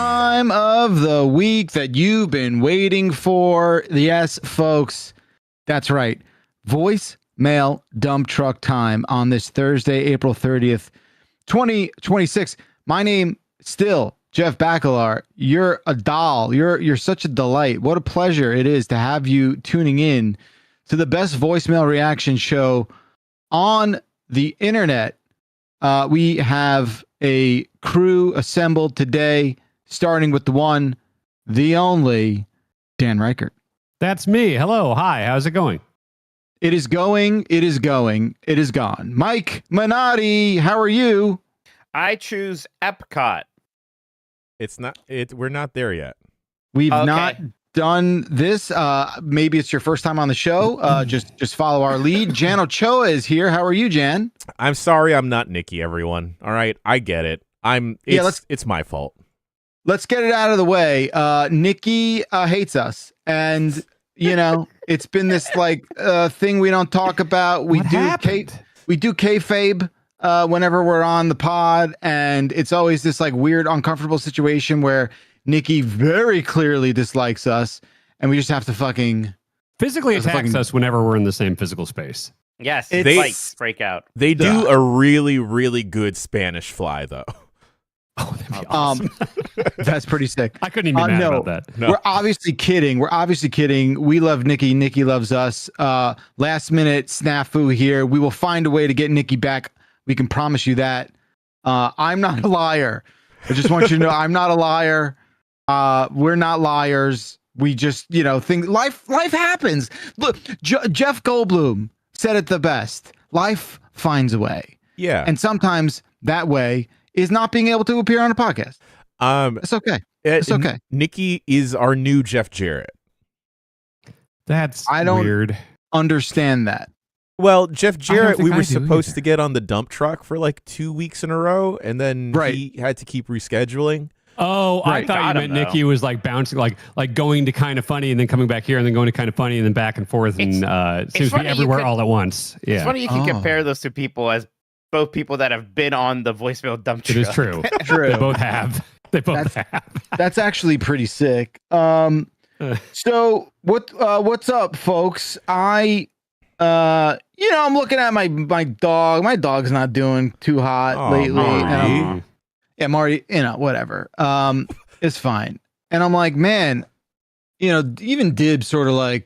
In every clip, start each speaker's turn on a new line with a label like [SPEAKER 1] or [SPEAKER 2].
[SPEAKER 1] time of the week that you've been waiting for. Yes, folks, that's right. Voicemail dump truck time on this Thursday, April 30th, 2026. My name still Jeff Bacalar. You're a doll. You're such a delight. What a pleasure it is to have you tuning in to the best voicemail reaction show on the internet. We have a crew assembled today, starting with the one, the only, Dan Reichert.
[SPEAKER 2] That's me. Hello. Hi. How's it going?
[SPEAKER 1] It is going. It is going. It is gone. Mike Minotti, how are you?
[SPEAKER 3] I choose Epcot.
[SPEAKER 4] We're not there yet.
[SPEAKER 1] We've not done this. Maybe it's your first time on the show. Just follow our lead. Jan Ochoa is here. How are you, Jan?
[SPEAKER 4] I'm sorry I'm not Nikki, everyone. All right, I get it. It's my fault.
[SPEAKER 1] Let's get it out of the way. Nikki hates us, and it's been this thing we don't talk about. We do kayfabe whenever we're on the pod, and it's always this weird, uncomfortable situation where Nikki very clearly dislikes us, and we just have to
[SPEAKER 2] physically attacks us whenever we're in the same physical space.
[SPEAKER 3] Yes, it's break out.
[SPEAKER 4] They do a really, really good Spanish fly, though.
[SPEAKER 2] Oh, that'd be awesome.
[SPEAKER 1] That's pretty sick.
[SPEAKER 2] I couldn't even be mad about that.
[SPEAKER 1] No. We're obviously kidding. We love Nikki. Nikki loves us. Last minute snafu here. We will find a way to get Nikki back. We can promise you that. I'm not a liar. I just want you to know I'm not a liar. We're not liars. We just, think life happens. Look, Jeff Goldblum said it the best. Life finds a way.
[SPEAKER 4] Yeah.
[SPEAKER 1] And sometimes that way is not being able to appear on a podcast. It's okay. It's okay.
[SPEAKER 4] Nikki is our new Jeff Jarrett.
[SPEAKER 2] I don't
[SPEAKER 1] understand that.
[SPEAKER 4] Well, Jeff Jarrett, we were supposed to get on the dump truck for 2 weeks in a row, and then he had to keep rescheduling.
[SPEAKER 2] Oh, I thought you meant Nikki was bouncing, like going to Kind of Funny and then coming back here and then going to Kind of Funny and then back and forth, and seems to be everywhere all at once. Yeah.
[SPEAKER 3] It's funny you can compare those two people as both people that have been on the voicemail dump truck.
[SPEAKER 2] It is true. True. They both have.
[SPEAKER 1] That's actually pretty sick. So what's up, folks? I'm looking at my dog. My dog's not doing too hot lately. Marty, whatever. It's fine. And I'm like, man, even Dib's sort of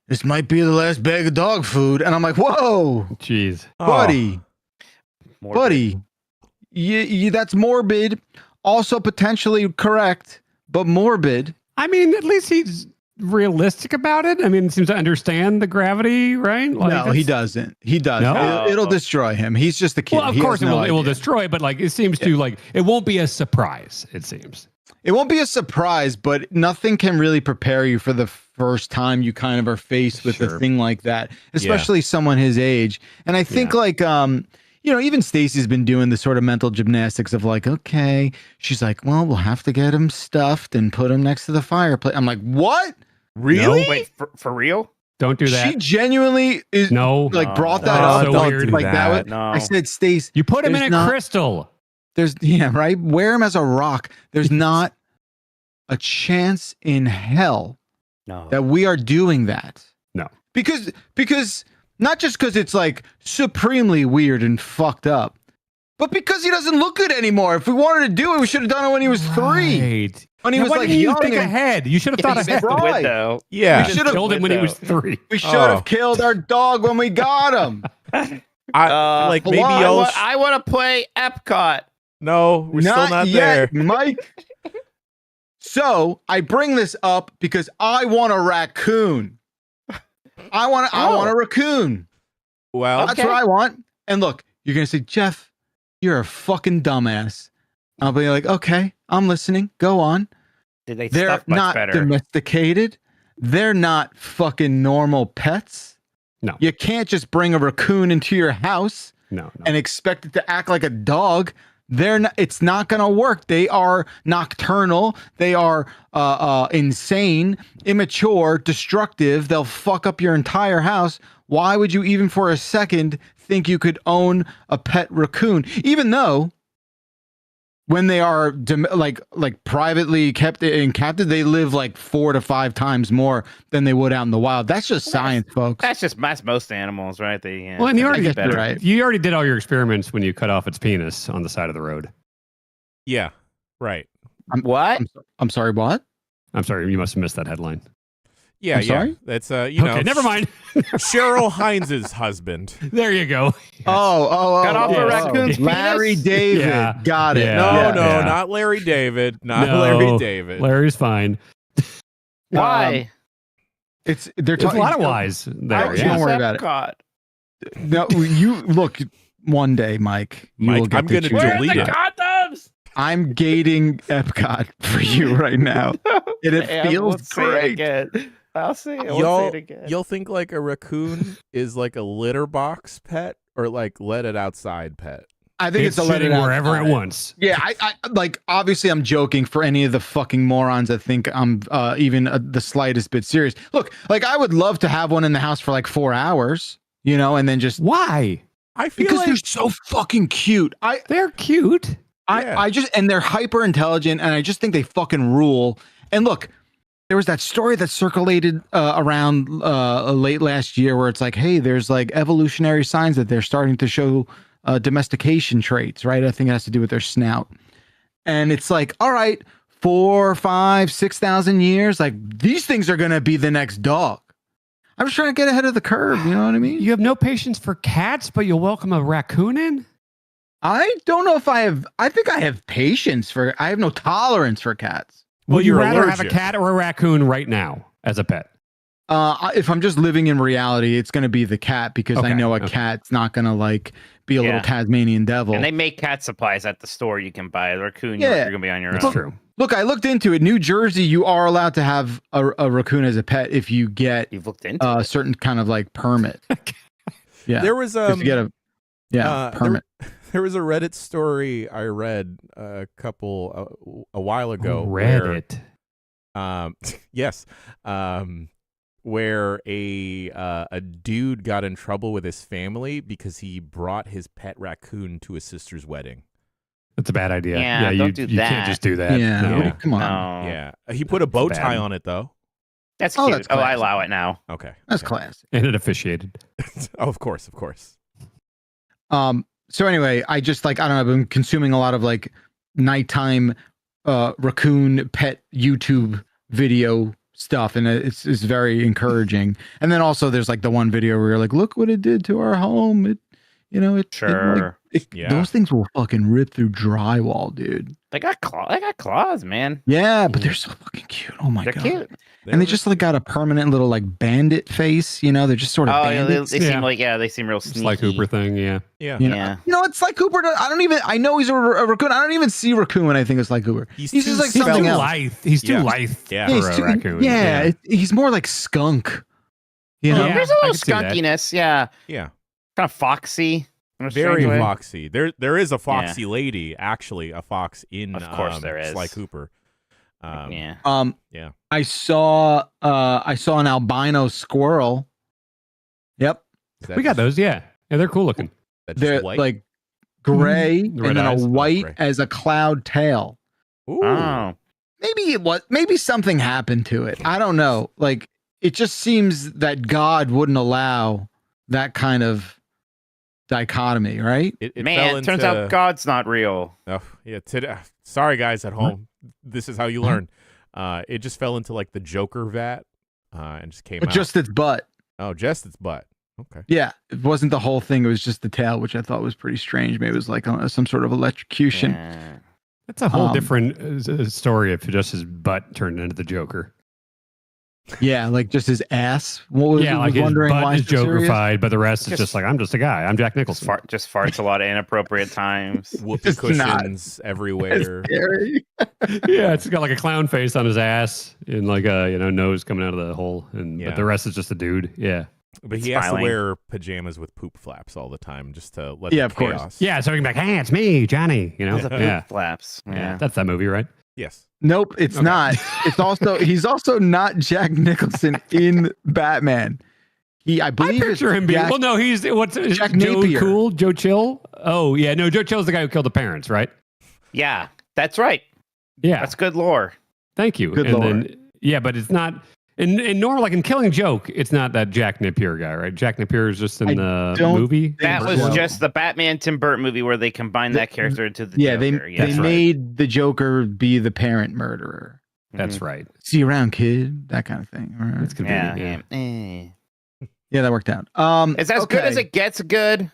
[SPEAKER 1] this might be the last bag of dog food. And I'm like, whoa,
[SPEAKER 2] jeez,
[SPEAKER 1] buddy, that's morbid. Also potentially correct, but morbid.
[SPEAKER 2] I mean, at least he's realistic about it. I mean, seems to understand the gravity, right?
[SPEAKER 1] No, he doesn't. He does. No? It'll destroy him. He's just a kid.
[SPEAKER 2] Well, of course it will destroy, but it seems to it won't be a surprise, it seems.
[SPEAKER 1] It won't be a surprise, but nothing can really prepare you for the first time you kind of are faced with a thing like that, especially someone his age. And I think even Stacy's been doing the sort of mental gymnastics of okay, she's like, well, we'll have to get him stuffed and put him next to the fireplace. I'm like, what?
[SPEAKER 4] Really?
[SPEAKER 3] No? Wait, for real?
[SPEAKER 2] Don't do that.
[SPEAKER 1] She genuinely is brought that up.
[SPEAKER 2] So weird.
[SPEAKER 1] I said, Stace,
[SPEAKER 2] you put him in a crystal.
[SPEAKER 1] Wear him as a rock. There's not a chance in hell that we are doing that.
[SPEAKER 2] No.
[SPEAKER 1] Because not just because it's supremely weird and fucked up, but because he doesn't look good anymore. If we wanted to do it, we should have done it when he was 3. When he was
[SPEAKER 2] young. You think ahead? You should have thought ahead.
[SPEAKER 3] Right.
[SPEAKER 4] Yeah.
[SPEAKER 2] We should have killed him when he was 3.
[SPEAKER 1] We should have killed our dog when we got him.
[SPEAKER 3] I want to play Epcot.
[SPEAKER 4] No, we're still not there.
[SPEAKER 1] Mike. So I bring this up because I want a raccoon. I want a raccoon.
[SPEAKER 4] Well,
[SPEAKER 1] that's what I want. And look, you're gonna say, Jeff, you're a fucking dumbass. I'll be like, okay, I'm listening. Go on. They're not domesticated. They're not fucking normal pets.
[SPEAKER 2] No.
[SPEAKER 1] You can't just bring a raccoon into your house and expect it to act like a dog. It's not going to work. They are nocturnal. They are insane, immature, destructive. They'll fuck up your entire house. Why would you even for a second think you could own a pet raccoon? Even though when they are like privately kept in captive, they live like 4 to 5 times more than they would out in the wild. That's just science, folks.
[SPEAKER 3] That's most animals, right?
[SPEAKER 2] Well, and you already did all your experiments when you cut off its penis on the side of the road.
[SPEAKER 4] Yeah, right.
[SPEAKER 3] What?
[SPEAKER 1] I'm sorry, what?
[SPEAKER 2] I'm sorry, you must have missed that headline.
[SPEAKER 4] Yeah,
[SPEAKER 1] I'm sorry?
[SPEAKER 4] That's
[SPEAKER 2] Okay, never mind.
[SPEAKER 4] Cheryl Hines' husband.
[SPEAKER 2] There you go.
[SPEAKER 1] Oh.
[SPEAKER 3] Got off the raccoon's penis?
[SPEAKER 1] Larry David.
[SPEAKER 2] Yeah.
[SPEAKER 1] Got it.
[SPEAKER 2] Yeah.
[SPEAKER 4] No, not Larry David. Larry David.
[SPEAKER 2] Larry's fine.
[SPEAKER 3] Why?
[SPEAKER 1] They're
[SPEAKER 2] There's a lot of whys there.
[SPEAKER 1] Don't worry about it. No, you look one day, Mike.
[SPEAKER 4] I'm going to delete it.
[SPEAKER 3] Condoms?
[SPEAKER 1] I'm gating Epcot for you right now, and it feels great.
[SPEAKER 3] I'll say it. Say it again.
[SPEAKER 4] You'll think like a raccoon is like a litter box pet or like let it outside pet.
[SPEAKER 1] I think it's a let it
[SPEAKER 2] out wherever it wants.
[SPEAKER 1] Yeah, I like. Obviously, I'm joking for any of the fucking morons that think I'm even the slightest bit serious. Look, like I would love to have one in the house for like 4 hours, and then just
[SPEAKER 2] why?
[SPEAKER 4] I feel
[SPEAKER 1] because
[SPEAKER 4] like
[SPEAKER 1] they're so fucking cute.
[SPEAKER 2] They're cute.
[SPEAKER 1] I just and they're hyper intelligent, and I just think they fucking rule. And look, there was that story that circulated around late last year where it's like, hey, there's like evolutionary signs that they're starting to show domestication traits, right? I think it has to do with their snout. And it's like, all right, 4, 5, 6,000 years, like these things are gonna be the next dog. I'm just trying to get ahead of the curve. You know what I mean?
[SPEAKER 2] You have no patience for cats, but you'll welcome a raccoon in?
[SPEAKER 1] I don't know if I have. I think I have patience for. I have no tolerance for cats.
[SPEAKER 2] Would you rather have a cat or a raccoon right now as a pet?
[SPEAKER 1] If I'm just living in reality, it's going to be the cat because I know a cat's not going to like be a little Tasmanian devil.
[SPEAKER 3] And they make cat supplies at the store. You can buy a raccoon. You're going to be on your own.
[SPEAKER 2] That's true.
[SPEAKER 1] Look, I looked into it. New Jersey, you are allowed to have a raccoon as a pet if you get
[SPEAKER 3] You've looked into
[SPEAKER 1] a certain kind of like permit. Yeah,
[SPEAKER 4] there was
[SPEAKER 1] to get a permit.
[SPEAKER 4] There was a Reddit story I read a while ago.
[SPEAKER 2] Reddit.
[SPEAKER 4] Yes. Where a dude got in trouble with his family because he brought his pet raccoon to his sister's wedding.
[SPEAKER 2] That's a bad idea.
[SPEAKER 3] Yeah, don't do
[SPEAKER 2] you
[SPEAKER 3] that.
[SPEAKER 2] can't just do that.
[SPEAKER 1] Yeah,
[SPEAKER 2] No.
[SPEAKER 1] come on.
[SPEAKER 3] No.
[SPEAKER 4] Yeah, he put a bow tie on it though.
[SPEAKER 3] That's cute.
[SPEAKER 1] That's
[SPEAKER 3] I
[SPEAKER 1] classy.
[SPEAKER 3] allow it now.
[SPEAKER 4] Okay,
[SPEAKER 1] That's classic.
[SPEAKER 2] And it officiated.
[SPEAKER 4] Oh, of course.
[SPEAKER 1] So anyway, I just like, I don't know, I've been consuming a lot of like nighttime raccoon pet YouTube video stuff, and it's very encouraging. And then also there's like the one video where you're like, look what it did to our home. Those things will fucking rip through drywall, dude.
[SPEAKER 3] They got claws, man.
[SPEAKER 1] Yeah, but they're so fucking cute. Oh my god.
[SPEAKER 3] They're cute.
[SPEAKER 1] And they just like got a permanent little like bandit face, they're just sort of bandits.
[SPEAKER 3] They seem like they seem real sneaky.
[SPEAKER 2] Sly Cooper thing, yeah.
[SPEAKER 1] It's Sly Cooper. I know he's a raccoon. I don't even see raccoon when I think of Sly Cooper. He's just like something else.
[SPEAKER 2] He's too lithe for a raccoon.
[SPEAKER 1] Yeah, he's more like skunk.
[SPEAKER 3] There's a little skunkiness. Yeah. Kind of foxy.
[SPEAKER 4] Very foxy. There is a foxy lady, actually, a fox in
[SPEAKER 3] of course there is.
[SPEAKER 4] Sly Cooper.
[SPEAKER 1] I saw an albino squirrel. Yep.
[SPEAKER 2] We got those, yeah. Yeah, they're cool looking.
[SPEAKER 1] They're
[SPEAKER 4] white?
[SPEAKER 1] like gray and then
[SPEAKER 2] eyes.
[SPEAKER 1] a white as a cloud tail.
[SPEAKER 4] Ooh.
[SPEAKER 3] Oh.
[SPEAKER 1] Maybe something happened to it. I don't know. Like it just seems that God wouldn't allow that kind of dichotomy, right?
[SPEAKER 3] Man, turns out God's not real.
[SPEAKER 4] Oh, yeah. Sorry, guys at home. This is how you learn. It just fell into like the Joker vat and just came out.
[SPEAKER 1] Just its butt.
[SPEAKER 4] Oh, just its butt. Okay.
[SPEAKER 1] Yeah, it wasn't the whole thing. It was just the tail, which I thought was pretty strange. Maybe it was like some sort of electrocution.
[SPEAKER 3] Yeah.
[SPEAKER 2] That's a whole different story if just his butt turned into the Joker.
[SPEAKER 1] Yeah, like just his ass. What was,
[SPEAKER 2] like his butt is Joker-fied, but the rest is just like, I'm just a guy. I'm Jack Nicholson.
[SPEAKER 3] Just farts a lot of inappropriate times.
[SPEAKER 4] Whoopee cushions everywhere.
[SPEAKER 2] Yeah, it's got like a clown face on his ass and like a nose coming out of the hole, but the rest is just a dude. Yeah.
[SPEAKER 4] But he has to wear pajamas with poop flaps all the time just to let
[SPEAKER 1] of course.
[SPEAKER 2] Yeah, so he can be like, hey, it's me, Johnny.
[SPEAKER 3] Poop flaps.
[SPEAKER 2] Yeah, that's that movie, right?
[SPEAKER 4] Yes.
[SPEAKER 1] Nope, it's not. It's also he's also not Jack Nicholson in Batman. I believe
[SPEAKER 2] I picture him being. He's
[SPEAKER 1] Jack
[SPEAKER 2] Joe
[SPEAKER 1] Napier.
[SPEAKER 2] Cool, Joe Chill. Oh yeah, no, Joe Chill's the guy who killed the parents, right?
[SPEAKER 3] Yeah. That's right.
[SPEAKER 2] Yeah.
[SPEAKER 3] That's good lore.
[SPEAKER 2] Thank you.
[SPEAKER 1] Good lore.
[SPEAKER 2] But it's not in normal, like in Killing Joke, it's not that Jack Napier guy, right? Jack Napier is just in the movie.
[SPEAKER 3] That was just the Batman Tim Burton movie where they combined that character into the Joker.
[SPEAKER 1] They made the Joker be the parent murderer.
[SPEAKER 2] That's right.
[SPEAKER 1] See you around, kid. That kind of thing. Right?
[SPEAKER 2] That's convenient.
[SPEAKER 1] Yeah, that worked out.
[SPEAKER 3] It's as good as it gets good.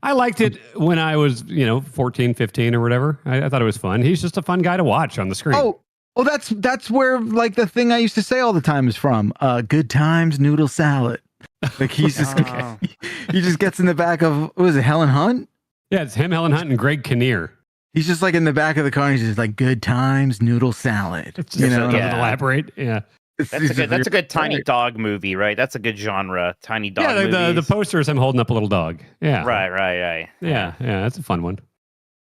[SPEAKER 2] I liked it when I was, 14, 15 or whatever. I thought it was fun. He's just a fun guy to watch on the screen.
[SPEAKER 1] Oh, that's where like the thing I used to say all the time is from. Good times, noodle salad. Like he's just he just gets in the back of what was it, Helen Hunt?
[SPEAKER 2] Yeah, it's him, Helen Hunt, and Greg Kinnear.
[SPEAKER 1] He's just like in the back of the car and he's just like good times, noodle salad.
[SPEAKER 2] Doesn't elaborate. Yeah.
[SPEAKER 3] That's a good tiny dog movie, right? That's a good genre, tiny dog movies.
[SPEAKER 2] Yeah, the poster is him holding up a little dog. Yeah.
[SPEAKER 3] Right.
[SPEAKER 2] Yeah, that's a fun one.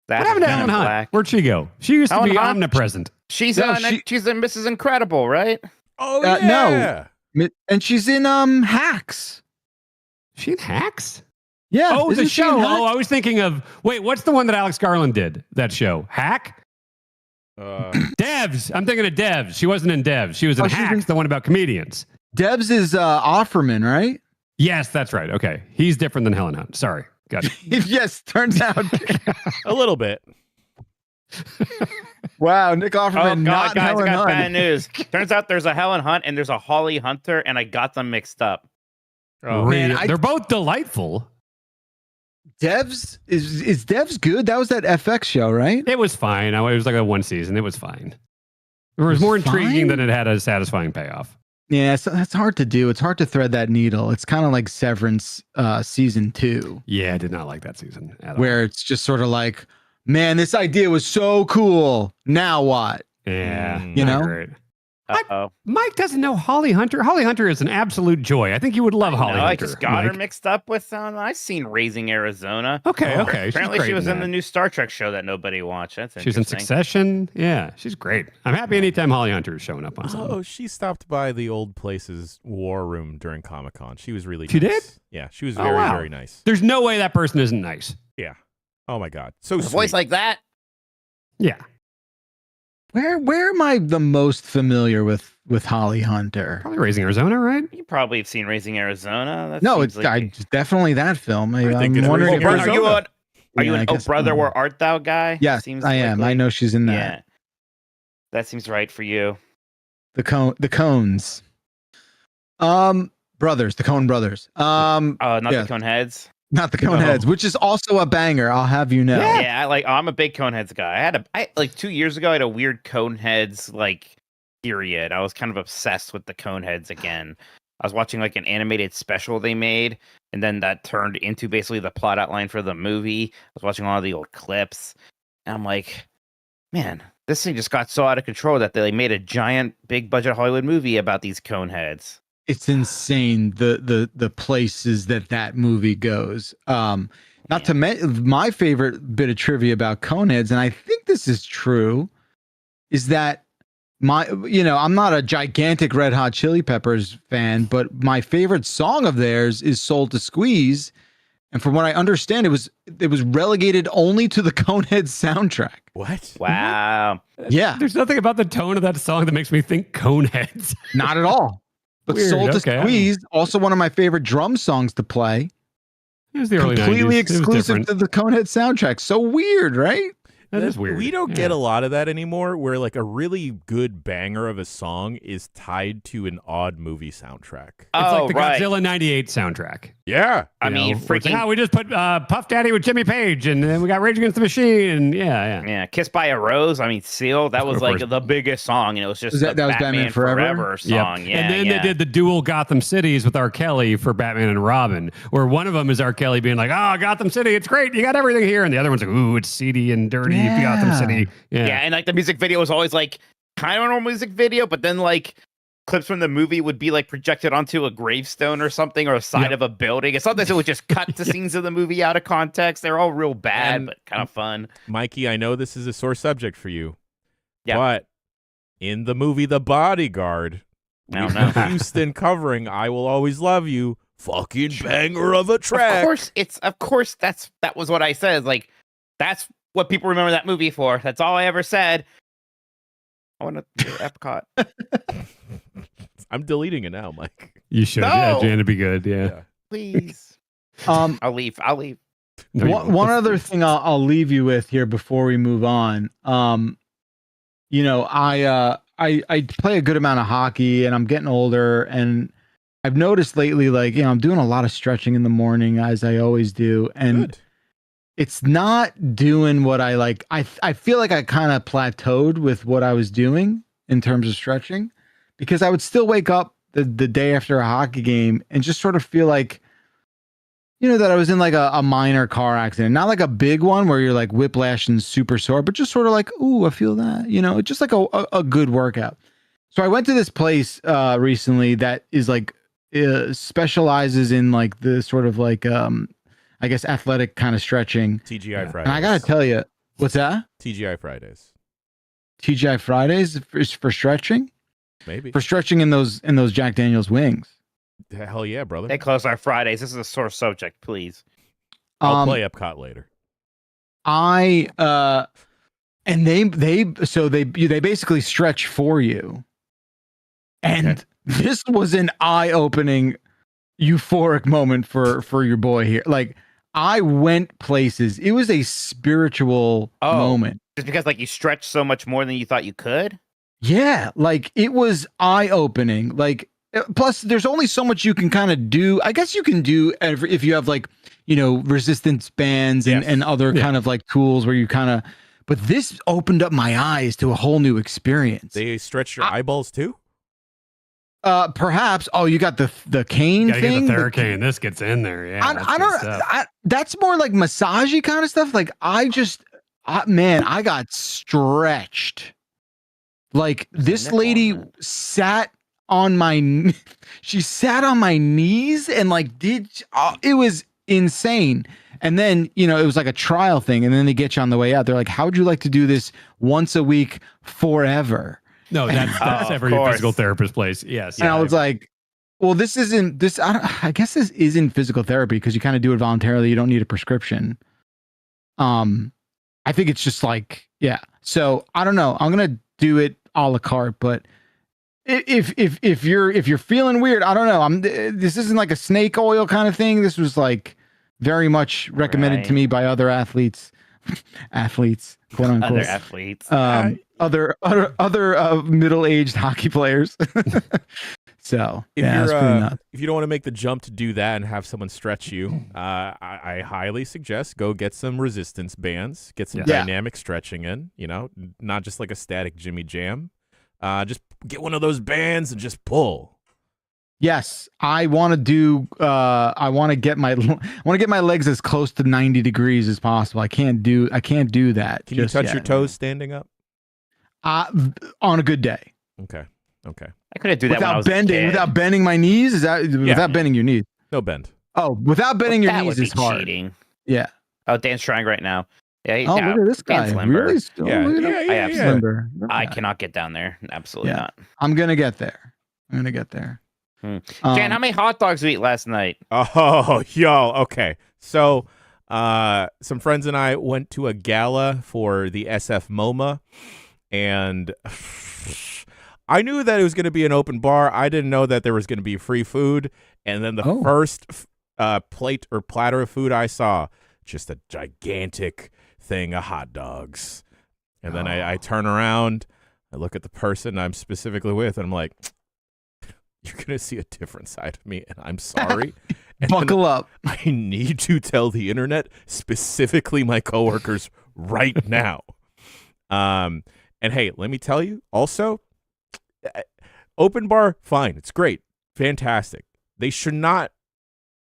[SPEAKER 3] What
[SPEAKER 2] happened to Helen Hunt? Where'd she go? She used to be omnipresent.
[SPEAKER 3] She's in Mrs. Incredible, right?
[SPEAKER 4] Oh, yeah.
[SPEAKER 1] No. And she's in Hacks.
[SPEAKER 2] She in Hacks?
[SPEAKER 1] Yeah.
[SPEAKER 2] Oh, the show. Oh, I was thinking of, what's the one that Alex Garland did? That show? Hack? Devs. I'm thinking of Devs. She wasn't in Devs. She was in Hacks, the one about comedians.
[SPEAKER 1] Devs is Offerman, right?
[SPEAKER 2] Yes, that's right. Okay. He's different than Helen Hunt. Sorry. Gotcha.
[SPEAKER 1] Yes, turns out.
[SPEAKER 4] A little bit.
[SPEAKER 1] Wow, Nick Offerman.
[SPEAKER 3] Oh, God, guys, I got bad news. Turns out there's a Helen Hunt and there's a Holly Hunter, and I got them mixed up.
[SPEAKER 2] Oh, man, they're both delightful.
[SPEAKER 1] Devs is Devs good? That was that FX show, right?
[SPEAKER 2] It was fine. It was like a one season. It was fine. It was more intriguing than it had a satisfying payoff.
[SPEAKER 1] Yeah, so that's hard to do. It's hard to thread that needle. It's kind of like Severance season 2.
[SPEAKER 2] Yeah, I did not like that season at all.
[SPEAKER 1] Where it's just sort of like, man, this idea was so cool. Now what?
[SPEAKER 2] Yeah,
[SPEAKER 1] you know.
[SPEAKER 2] Great. Mike doesn't know Holly Hunter. Holly Hunter is an absolute joy. I think you would love Holly Hunter.
[SPEAKER 3] I just got her mixed up with I've seen Raising Arizona.
[SPEAKER 2] Okay.
[SPEAKER 3] Apparently she was in the new Star Trek show that nobody watched. That's interesting.
[SPEAKER 2] She's in Succession. Yeah, she's great. I'm happy anytime Holly Hunter is showing up on something.
[SPEAKER 4] Oh, she stopped by the Old Places War Room during Comic-Con. She was really nice.
[SPEAKER 2] She did?
[SPEAKER 4] Yeah, she was very nice.
[SPEAKER 2] There's no way that person isn't nice.
[SPEAKER 4] Yeah. Oh my God. So
[SPEAKER 3] a voice like that?
[SPEAKER 2] Yeah.
[SPEAKER 1] Where am I the most familiar with Holly Hunter?
[SPEAKER 2] Probably Raising Arizona, right?
[SPEAKER 3] You probably have seen Raising Arizona.
[SPEAKER 1] Definitely that film. I'm wondering.
[SPEAKER 3] Are you an Oh Brother, Where Art Thou guy?
[SPEAKER 1] Yeah, I am. I know she's in that.
[SPEAKER 3] Yeah, that seems right for you.
[SPEAKER 1] The Cones. Brothers, the Cone brothers.
[SPEAKER 3] Not the Coneheads.
[SPEAKER 1] Not the Coneheads, which is also a banger. I'll have you know.
[SPEAKER 3] Yeah, I'm a big Coneheads guy. I 2 years ago I had a weird Coneheads period. I was kind of obsessed with the Coneheads again. I was watching an animated special they made, and then that turned into basically the plot outline for the movie. I was watching all the old clips, and I'm like, man, this thing just got so out of control that they made a giant, big budget Hollywood movie about these Coneheads.
[SPEAKER 1] It's insane the places that movie goes. Not to mention my favorite bit of trivia about Coneheads, and I think this is true, is that I'm not a gigantic Red Hot Chili Peppers fan, but my favorite song of theirs is Soul to Squeeze. And from what I understand, it was relegated only to the Coneheads soundtrack.
[SPEAKER 4] What?
[SPEAKER 3] Wow.
[SPEAKER 1] Yeah.
[SPEAKER 2] There's nothing about the tone of that song that makes me think Coneheads.
[SPEAKER 1] Not at all. But
[SPEAKER 2] Weird.
[SPEAKER 1] Soul to Squeeze, also one of my favorite drum songs to play.
[SPEAKER 2] It was the early 90s.
[SPEAKER 1] Completely exclusive to the Conehead soundtrack. So weird, right?
[SPEAKER 2] That is weird.
[SPEAKER 4] We don't get a lot of that anymore, where a really good banger of a song is tied to an odd movie soundtrack.
[SPEAKER 2] It's like the Godzilla 98 soundtrack.
[SPEAKER 4] Yeah.
[SPEAKER 3] I mean, freaking...
[SPEAKER 2] we just put Puff Daddy with Jimmy Page, and then we got Rage Against the Machine, and
[SPEAKER 3] yeah. Kissed by a Rose. I mean, Seal, that was the biggest song, and it was just
[SPEAKER 1] that was Batman Forever
[SPEAKER 3] song.
[SPEAKER 2] Yep.
[SPEAKER 3] Yeah,
[SPEAKER 2] and then they did the dual Gotham Cities with R. Kelly for Batman and Robin, where one of them is R. Kelly being like, "Oh, Gotham City, it's great, you got everything here," and the other one's like, "Ooh, it's seedy and dirty, Gotham City."
[SPEAKER 3] Yeah, and the music video was always kind of a normal music video, but then clips from the movie would be projected onto a gravestone or something, or a side of a building. And sometimes it would just cut the scenes of the movie out of context. They're all real bad, but kind of fun.
[SPEAKER 4] Mikey, I know this is a sore subject for you, but in the movie The Bodyguard, Houston covering "I Will Always Love You," fucking banger of a track.
[SPEAKER 3] Of course, that was what I said. That's what people remember that movie for. That's all I ever said. I want to do Epcot.
[SPEAKER 4] I'm deleting it now, Mike.
[SPEAKER 2] You should.
[SPEAKER 3] No!
[SPEAKER 2] Yeah, Jan, to be good. Yeah.
[SPEAKER 3] Please. I'll leave.
[SPEAKER 2] No,
[SPEAKER 1] one other thing I'll leave you with here before we move on. You know, I play a good amount of hockey, and I'm getting older, and I've noticed lately, like, you know, I'm doing a lot of stretching in the morning, as I always do, and
[SPEAKER 4] Good.
[SPEAKER 1] it's not doing what I like. I feel like I kind of plateaued with what I was doing in terms of stretching, because I would still wake up the day after a hockey game and just sort of feel like, you know, that I was in like a minor car accident, not like a big one where you're like whiplash and super sore, but just sort of like, ooh, I feel that, you know, just like a good workout. So I went to this place recently that is like specializes in like the sort of like I guess athletic kind of stretching.
[SPEAKER 4] TGI Fridays.
[SPEAKER 1] And I gotta tell you, what's that?
[SPEAKER 4] TGI Fridays.
[SPEAKER 1] TGI Fridays is for stretching?
[SPEAKER 4] Maybe.
[SPEAKER 1] For stretching in those Jack Daniel's wings.
[SPEAKER 4] Hell yeah, brother.
[SPEAKER 3] They close our Fridays. This is a sore subject, please.
[SPEAKER 4] I'll play Epcot later.
[SPEAKER 1] And they basically stretch for you. And this was an eye-opening, euphoric moment for your boy here. Like, I went places. It was a spiritual moment.
[SPEAKER 3] Just because like you stretched so much more than you thought you could?
[SPEAKER 1] Yeah, like it was eye-opening. Like, plus there's only so much you can kind of do. I guess you can do if you have like, you know, resistance bands and other kind of like tools where you kind of, but this opened up my eyes to a whole new experience.
[SPEAKER 4] They stretch your eyeballs too?
[SPEAKER 1] Perhaps. Oh, you got the cane thing?
[SPEAKER 2] Get the Theracane. This gets in there. Yeah.
[SPEAKER 1] I don't. That's more like massagey kind of stuff. Like I got stretched. Like this lady sat on my, she sat on my knees and like it was insane. And then, you know, it was like a trial thing. And then they get you on the way out. They're like, how would you like to do this once a week forever?
[SPEAKER 2] No, that's every physical therapist place. Yes.
[SPEAKER 1] And I was like, well, this isn't this. I guess this isn't physical therapy because you kind of do it voluntarily. You don't need a prescription. I think it's just like, yeah. So I don't know. I'm gonna do it a la carte, but if you're feeling weird, I don't know. This isn't like a snake oil kind of thing. This was like very much recommended to me by other athletes, quote unquote.
[SPEAKER 3] Other athletes.
[SPEAKER 1] Other middle-aged hockey players. So
[SPEAKER 4] if
[SPEAKER 1] that's pretty nuts.
[SPEAKER 4] If you don't want to make the jump to do that and have someone stretch you, I highly suggest go get some resistance bands, get some dynamic stretching in. You know, not just like a static Jimmy Jam. Just get one of those bands and just pull.
[SPEAKER 1] Yes, I want to do. I want to get my legs as close to 90 degrees as possible. I can't do that.
[SPEAKER 4] Can you touch your toes standing up?
[SPEAKER 1] On a good day.
[SPEAKER 4] Okay.
[SPEAKER 3] I couldn't do that
[SPEAKER 1] without
[SPEAKER 3] when I was
[SPEAKER 1] bending.
[SPEAKER 3] a kid.
[SPEAKER 1] Without bending my knees. Is that without bending your knees?
[SPEAKER 4] No bend.
[SPEAKER 1] Oh, without bending your
[SPEAKER 3] That
[SPEAKER 1] knees
[SPEAKER 3] would
[SPEAKER 1] is
[SPEAKER 3] be
[SPEAKER 1] hard.
[SPEAKER 3] cheating.
[SPEAKER 1] Yeah.
[SPEAKER 3] Oh, Dan's trying right now. Yeah.
[SPEAKER 1] Look at this guy.
[SPEAKER 3] Dan's limber.
[SPEAKER 1] Really?
[SPEAKER 4] Yeah.
[SPEAKER 1] Limber.
[SPEAKER 3] I cannot get down there. Absolutely not.
[SPEAKER 1] I'm gonna get there.
[SPEAKER 3] Jan, how many hot dogs did you eat last night?
[SPEAKER 4] Oh, yo. Okay. So, some friends and I went to a gala for the SF MoMA, and I knew that it was going to be an open bar. I didn't know that there was going to be free food. And then the first plate or platter of food I saw, just a gigantic thing of hot dogs. And then I turn around, I look at the person I'm specifically with, and I'm like, you're going to see a different side of me, and I'm sorry. And
[SPEAKER 1] buckle up.
[SPEAKER 4] I need to tell the internet, specifically my coworkers, right now. And hey, let me tell you, also, open bar, fine. It's great. Fantastic. They should not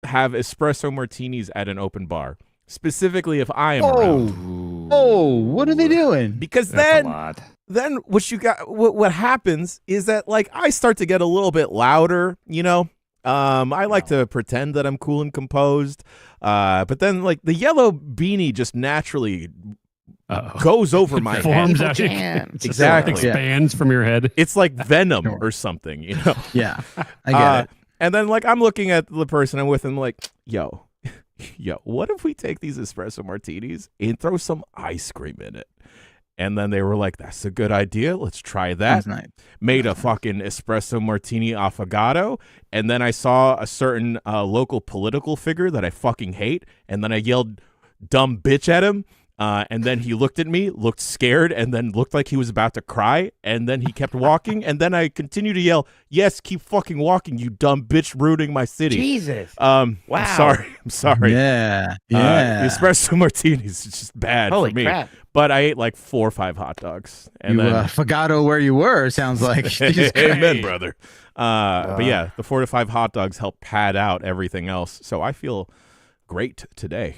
[SPEAKER 4] have espresso martinis at an open bar, specifically if I am around.
[SPEAKER 1] Oh, what are they doing?
[SPEAKER 4] Because then what happens is that, like, I start to get a little bit louder, you know? I like to pretend that I'm cool and composed. But then, like, the yellow beanie just naturally goes over my
[SPEAKER 2] forms
[SPEAKER 4] head.
[SPEAKER 2] out.
[SPEAKER 4] Exactly.
[SPEAKER 2] Expands from your head.
[SPEAKER 4] It's like venom or something, you know?
[SPEAKER 1] Yeah, I get it.
[SPEAKER 4] And then, like, I'm looking at the person I'm with and I'm like, yo, yo, what if we take these espresso martinis and throw some ice cream in it? And then they were like, that's a good idea. Let's try that.
[SPEAKER 1] Sounds nice.
[SPEAKER 4] Made a fucking espresso martini affogato. And then I saw a certain local political figure that I fucking hate. And then I yelled, dumb bitch at him. And then he looked at me, looked scared, and then looked like he was about to cry. And then he kept walking. And then I continued to yell, yes, keep fucking walking, you dumb bitch, ruining my city.
[SPEAKER 3] Jesus.
[SPEAKER 4] Wow.
[SPEAKER 3] Wow.
[SPEAKER 4] I'm sorry.
[SPEAKER 1] Yeah.
[SPEAKER 4] The espresso martinis is just bad
[SPEAKER 3] Holy
[SPEAKER 4] for me.
[SPEAKER 3] crap.
[SPEAKER 4] But I ate like 4 or 5 hot dogs. And
[SPEAKER 1] You
[SPEAKER 4] then,
[SPEAKER 1] forgot where you were, sounds like. Jesus Christ.
[SPEAKER 4] amen, brother. But yeah, the 4 to 5 hot dogs help pad out everything else. So I feel great today.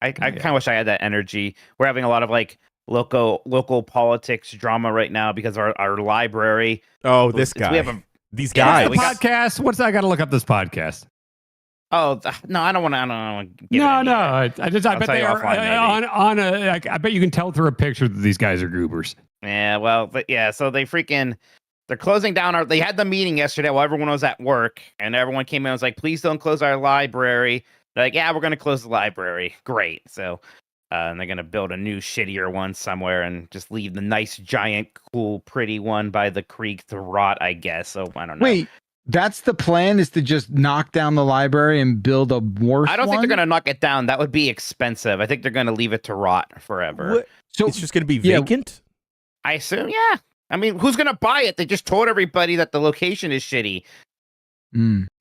[SPEAKER 3] I kind of wish I had that energy. We're having a lot of like local politics drama right now because our library.
[SPEAKER 4] Oh, this guy.
[SPEAKER 3] We have
[SPEAKER 4] These
[SPEAKER 3] Yeah,
[SPEAKER 4] guys.
[SPEAKER 3] we got-
[SPEAKER 2] Podcast. What's I got to look up this podcast?
[SPEAKER 3] No, I don't want to.
[SPEAKER 2] No. I bet
[SPEAKER 3] tell
[SPEAKER 2] they
[SPEAKER 3] you
[SPEAKER 2] are
[SPEAKER 3] offline, maybe.
[SPEAKER 2] I bet you can tell through a picture that these guys are goobers.
[SPEAKER 3] Yeah, well, but yeah. So they're closing down they had the meeting yesterday while everyone was at work, and everyone came in and was like, please don't close our library. They're like, yeah, we're going to close the library. Great. So, and they're going to build a new, shittier one somewhere and just leave the nice, giant, cool, pretty one by the creek to rot, I guess. So, I don't know.
[SPEAKER 1] Wait, that's the plan, is to just knock down the library and build a worse
[SPEAKER 3] I don't think
[SPEAKER 1] one?
[SPEAKER 3] they're going to knock it down. That would be expensive. I think they're going to leave it to rot forever.
[SPEAKER 4] What?
[SPEAKER 1] So
[SPEAKER 4] It's just going to be
[SPEAKER 1] yeah.
[SPEAKER 4] vacant?
[SPEAKER 3] I assume, yeah. I mean, who's going to buy it? They just told everybody that the location is shitty.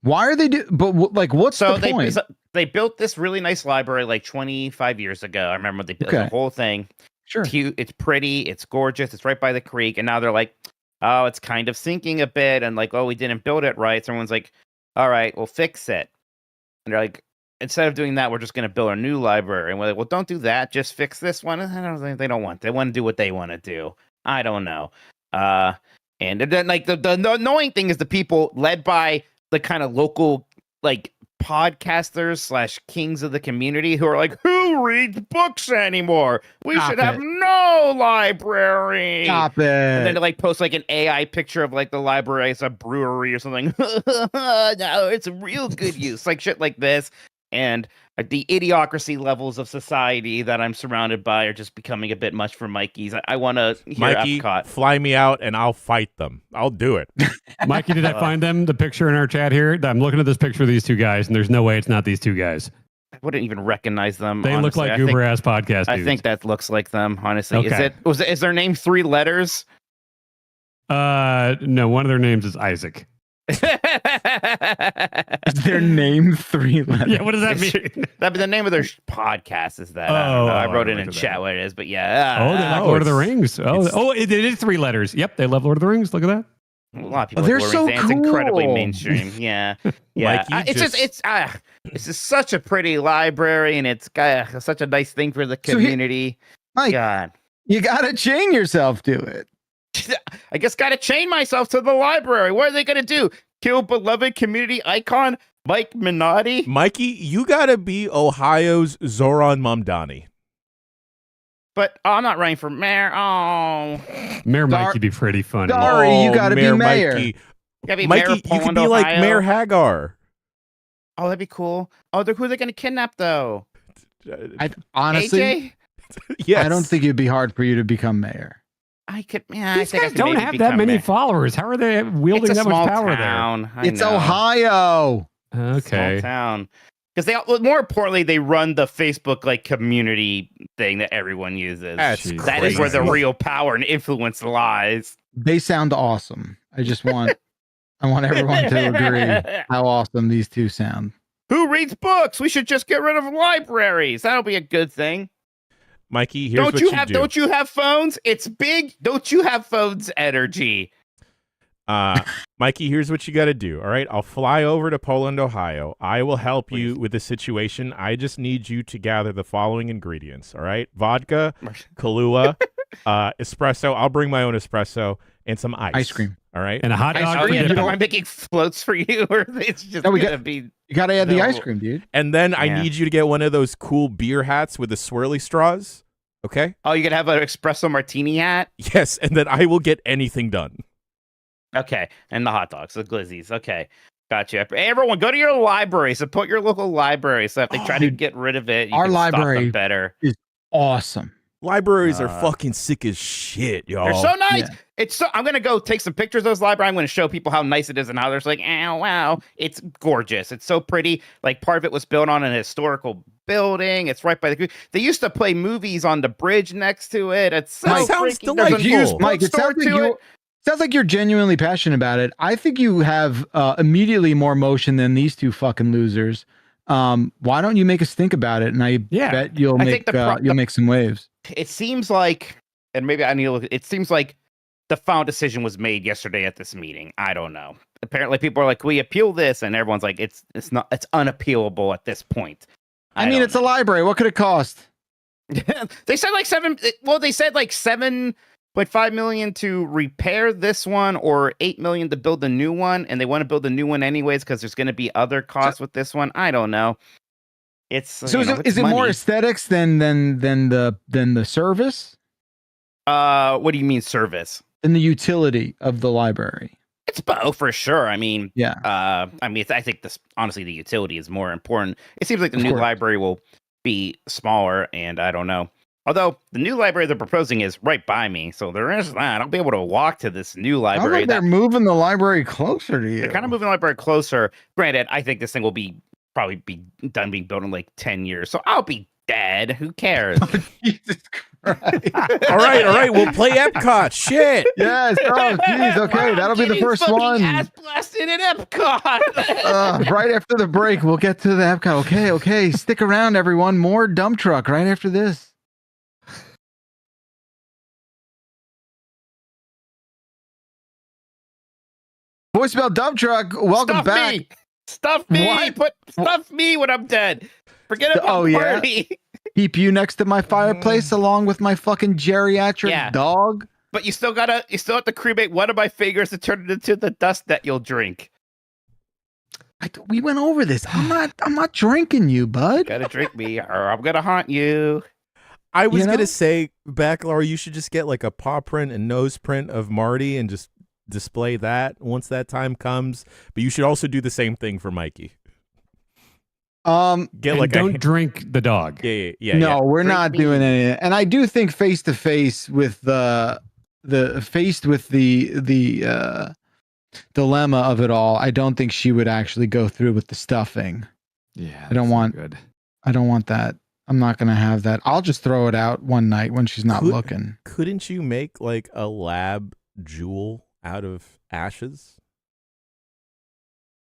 [SPEAKER 1] Why are they what's the point?
[SPEAKER 3] They built this really nice library like 25 years ago. I remember they built the whole thing.
[SPEAKER 1] Sure.
[SPEAKER 3] It's cute, it's pretty, it's gorgeous, it's right by the creek. And now they're like, oh, it's kind of sinking a bit. And like, oh, we didn't build it right. So everyone's like, all right, we'll fix it. And they're like, instead of doing that, we're just going to build a new library. And we're like, well, don't do that. Just fix this one. I don't think they don't want. They want to do what they want to do. I don't know. And then like the annoying thing is the people led by the kind of local like podcasters / kings of the community who are like, who reads books anymore? We should have no library.
[SPEAKER 1] Stop it.
[SPEAKER 3] And then they like post like an AI picture of like the library as a brewery or something. No, it's a real good use. Like shit like this. And the idiocracy levels of society that I'm surrounded by are just becoming a bit much for Mikey's. I want to hear
[SPEAKER 4] Mikey,
[SPEAKER 3] Epcot.
[SPEAKER 4] fly me out and I'll fight them. I'll do it.
[SPEAKER 2] Mikey, did I find them? The picture in our chat here? I'm looking at this picture of these two guys, and there's no way it's not these two guys.
[SPEAKER 3] I wouldn't even recognize them.
[SPEAKER 2] They look like goober ass podcast dudes.
[SPEAKER 3] I think that looks like them, honestly.
[SPEAKER 2] Okay.
[SPEAKER 3] Is their name 3 letters?
[SPEAKER 2] No, one of their names is Isaac.
[SPEAKER 1] Is their name 3 letters?
[SPEAKER 2] Yeah, what does that mean?
[SPEAKER 3] The name of their podcast is that. I don't know. I wrote it in
[SPEAKER 2] look at
[SPEAKER 3] chat
[SPEAKER 2] that.
[SPEAKER 3] what it is, but yeah.
[SPEAKER 2] Oh, they like Lord of the Rings. Oh, it is 3 letters. Yep, they love Lord of the Rings. Look at that.
[SPEAKER 3] A lot of people
[SPEAKER 1] They're
[SPEAKER 3] like Lord of
[SPEAKER 1] so
[SPEAKER 3] the Rings, and it's incredibly
[SPEAKER 1] cool.
[SPEAKER 3] mainstream. Yeah. Yeah.
[SPEAKER 4] Mikey
[SPEAKER 3] It's just such a pretty library, and it's got such a nice thing for the community.
[SPEAKER 1] Mike,
[SPEAKER 3] God.
[SPEAKER 1] you gotta chain yourself to it.
[SPEAKER 3] I guess got to chain myself to the library. What are they going to do? Kill beloved community icon Mike Minotti?
[SPEAKER 4] Mikey, you gotta be Ohio's Zoran Mamdani.
[SPEAKER 3] But I'm not running for mayor. Oh,
[SPEAKER 2] Mayor Mikey would be pretty funny.
[SPEAKER 1] Sorry, you gotta be mayor.
[SPEAKER 4] Mikey,
[SPEAKER 3] gotta be
[SPEAKER 4] Mikey,
[SPEAKER 3] Mayor of
[SPEAKER 4] you could
[SPEAKER 3] Poland,
[SPEAKER 4] be like
[SPEAKER 3] Ohio.
[SPEAKER 4] Mayor Hagar.
[SPEAKER 3] Oh, that'd be cool. Oh, who are they going to kidnap though?
[SPEAKER 1] Honestly,
[SPEAKER 3] AJ?
[SPEAKER 4] Yes.
[SPEAKER 1] I don't think it'd be hard for you to become mayor.
[SPEAKER 3] I could. Yeah,
[SPEAKER 2] These
[SPEAKER 3] I think I
[SPEAKER 2] guys
[SPEAKER 3] could
[SPEAKER 2] don't
[SPEAKER 3] maybe
[SPEAKER 2] have that
[SPEAKER 3] become
[SPEAKER 2] many
[SPEAKER 3] mayor.
[SPEAKER 2] followers. How are they wielding
[SPEAKER 3] It's a
[SPEAKER 2] that
[SPEAKER 3] small
[SPEAKER 2] much power
[SPEAKER 3] town. I
[SPEAKER 1] It's
[SPEAKER 3] know.
[SPEAKER 1] Ohio.
[SPEAKER 2] there? Okay.
[SPEAKER 3] Small town. Because more importantly, they run the Facebook like community thing that everyone uses.
[SPEAKER 4] That's
[SPEAKER 3] That is where the
[SPEAKER 4] crazy.
[SPEAKER 3] real power and influence lies.
[SPEAKER 1] They sound awesome. I want everyone to agree how awesome these two sound.
[SPEAKER 3] Who reads books? We should just get rid of libraries. That'll be a good thing.
[SPEAKER 4] Mikey, here's what
[SPEAKER 3] Don't you have phones? It's big. Don't you have phones energy?
[SPEAKER 4] Mikey, here's what you got to do. All right, I'll fly over to Poland, Ohio. I will help you with the situation. I just need you to gather the following ingredients. All right, vodka, Kahlua, espresso. I'll bring my own espresso and some ice
[SPEAKER 1] cream.
[SPEAKER 4] All right,
[SPEAKER 2] And a hot
[SPEAKER 1] Ice
[SPEAKER 2] dog.
[SPEAKER 3] Oh,
[SPEAKER 2] for
[SPEAKER 3] yeah,
[SPEAKER 2] dipping.
[SPEAKER 3] am I making floats for you, or it's just
[SPEAKER 1] No, we
[SPEAKER 3] gonna
[SPEAKER 1] got-
[SPEAKER 3] be?
[SPEAKER 1] You gotta add the
[SPEAKER 3] No.
[SPEAKER 1] ice cream, dude.
[SPEAKER 4] and then I
[SPEAKER 3] Yeah.
[SPEAKER 4] need you to get one of those cool beer hats with the swirly straws. Okay.
[SPEAKER 3] Oh, you gonna have an espresso martini hat?
[SPEAKER 4] Yes, and then I will get anything done.
[SPEAKER 3] Okay, and the hot dogs, the glizzies. Okay, Gotcha. Hey, everyone, go to your library. Support your local library. So if they try to get rid of it, you
[SPEAKER 1] our
[SPEAKER 3] can stop
[SPEAKER 1] library
[SPEAKER 3] them better.
[SPEAKER 1] is awesome.
[SPEAKER 4] Libraries are fucking sick as shit, y'all.
[SPEAKER 3] They're so nice.
[SPEAKER 1] Yeah.
[SPEAKER 3] It's so. I'm gonna go take some pictures of those library. I'm gonna show people how nice it is and how there's like, oh wow, it's gorgeous. It's so pretty. Like part of it was built on an historical building. It's right by the. They used to play movies on the bridge next to it. It's so
[SPEAKER 4] That sounds
[SPEAKER 3] freaking. There's a
[SPEAKER 4] delightful.
[SPEAKER 3] used
[SPEAKER 1] Mike, it
[SPEAKER 3] bookstore
[SPEAKER 1] sounds like
[SPEAKER 3] to it.
[SPEAKER 1] sounds like you're genuinely passionate about it. I think you have immediately more motion than these two fucking losers. Why don't you make us think about it? And I bet you'll make some waves.
[SPEAKER 3] It seems like, and maybe I need to look. It seems like the final decision was made yesterday at this meeting. I don't know. Apparently, people are like, "We appeal this," and everyone's like, "It's unappealable at this point."
[SPEAKER 1] I mean, it's a library. What could it cost?
[SPEAKER 3] They said like $7.5 million to repair this one, or $8 million to build a new one, and they want to build a new one anyways because there's going to be other costs with this one. I don't know. It's
[SPEAKER 1] so is it more aesthetics than the service?
[SPEAKER 3] What do you mean service?
[SPEAKER 1] Than the utility of the library.
[SPEAKER 3] It's both for sure. I mean,
[SPEAKER 1] yeah.
[SPEAKER 3] I think honestly, the utility is more important. It seems like the new library will be smaller, and I don't know. Although the new library they're proposing is right by me, so there is that. I'll be able to walk to this new library.
[SPEAKER 1] They're moving the library closer to you.
[SPEAKER 3] They're kind of moving the library closer. Granted, I think this thing will probably be done being built in like 10 years, so I'll be dead. Who cares?
[SPEAKER 1] Oh, Jesus Christ.
[SPEAKER 4] all right. We'll play Epcot. Shit.
[SPEAKER 1] Yes. Oh, jeez. Okay, that'll be the first one.
[SPEAKER 3] Ass blasted at Epcot.
[SPEAKER 1] Right after the break, we'll get to the Epcot. Okay. Stick around, everyone. More dump truck right after this. Voicemail dump truck. Welcome back.
[SPEAKER 3] Stuff me. Stuff me when I'm dead. Forget about the party.
[SPEAKER 1] Yeah? Keep you next to my fireplace along with my fucking geriatric dog.
[SPEAKER 3] But you still have to cremate one of my fingers to turn it into the dust that you'll drink.
[SPEAKER 1] We went over this. I'm not drinking you, bud.
[SPEAKER 3] You gotta drink me or I'm gonna haunt you.
[SPEAKER 4] I was gonna say, Backlar, you should just get like a paw print and nose print of Marty and just display that once that time comes. But you should also do the same thing for Mikey.
[SPEAKER 2] Don't drink the dog.
[SPEAKER 4] Yeah.
[SPEAKER 1] No, we're not doing any. And I do think face to face with the dilemma of it all. I don't think she would actually go through with the stuffing.
[SPEAKER 2] Yeah,
[SPEAKER 1] I don't want that. I'm not gonna have that. I'll just throw it out one night when she's not looking.
[SPEAKER 4] Couldn't you make like a lab jewel out of ashes?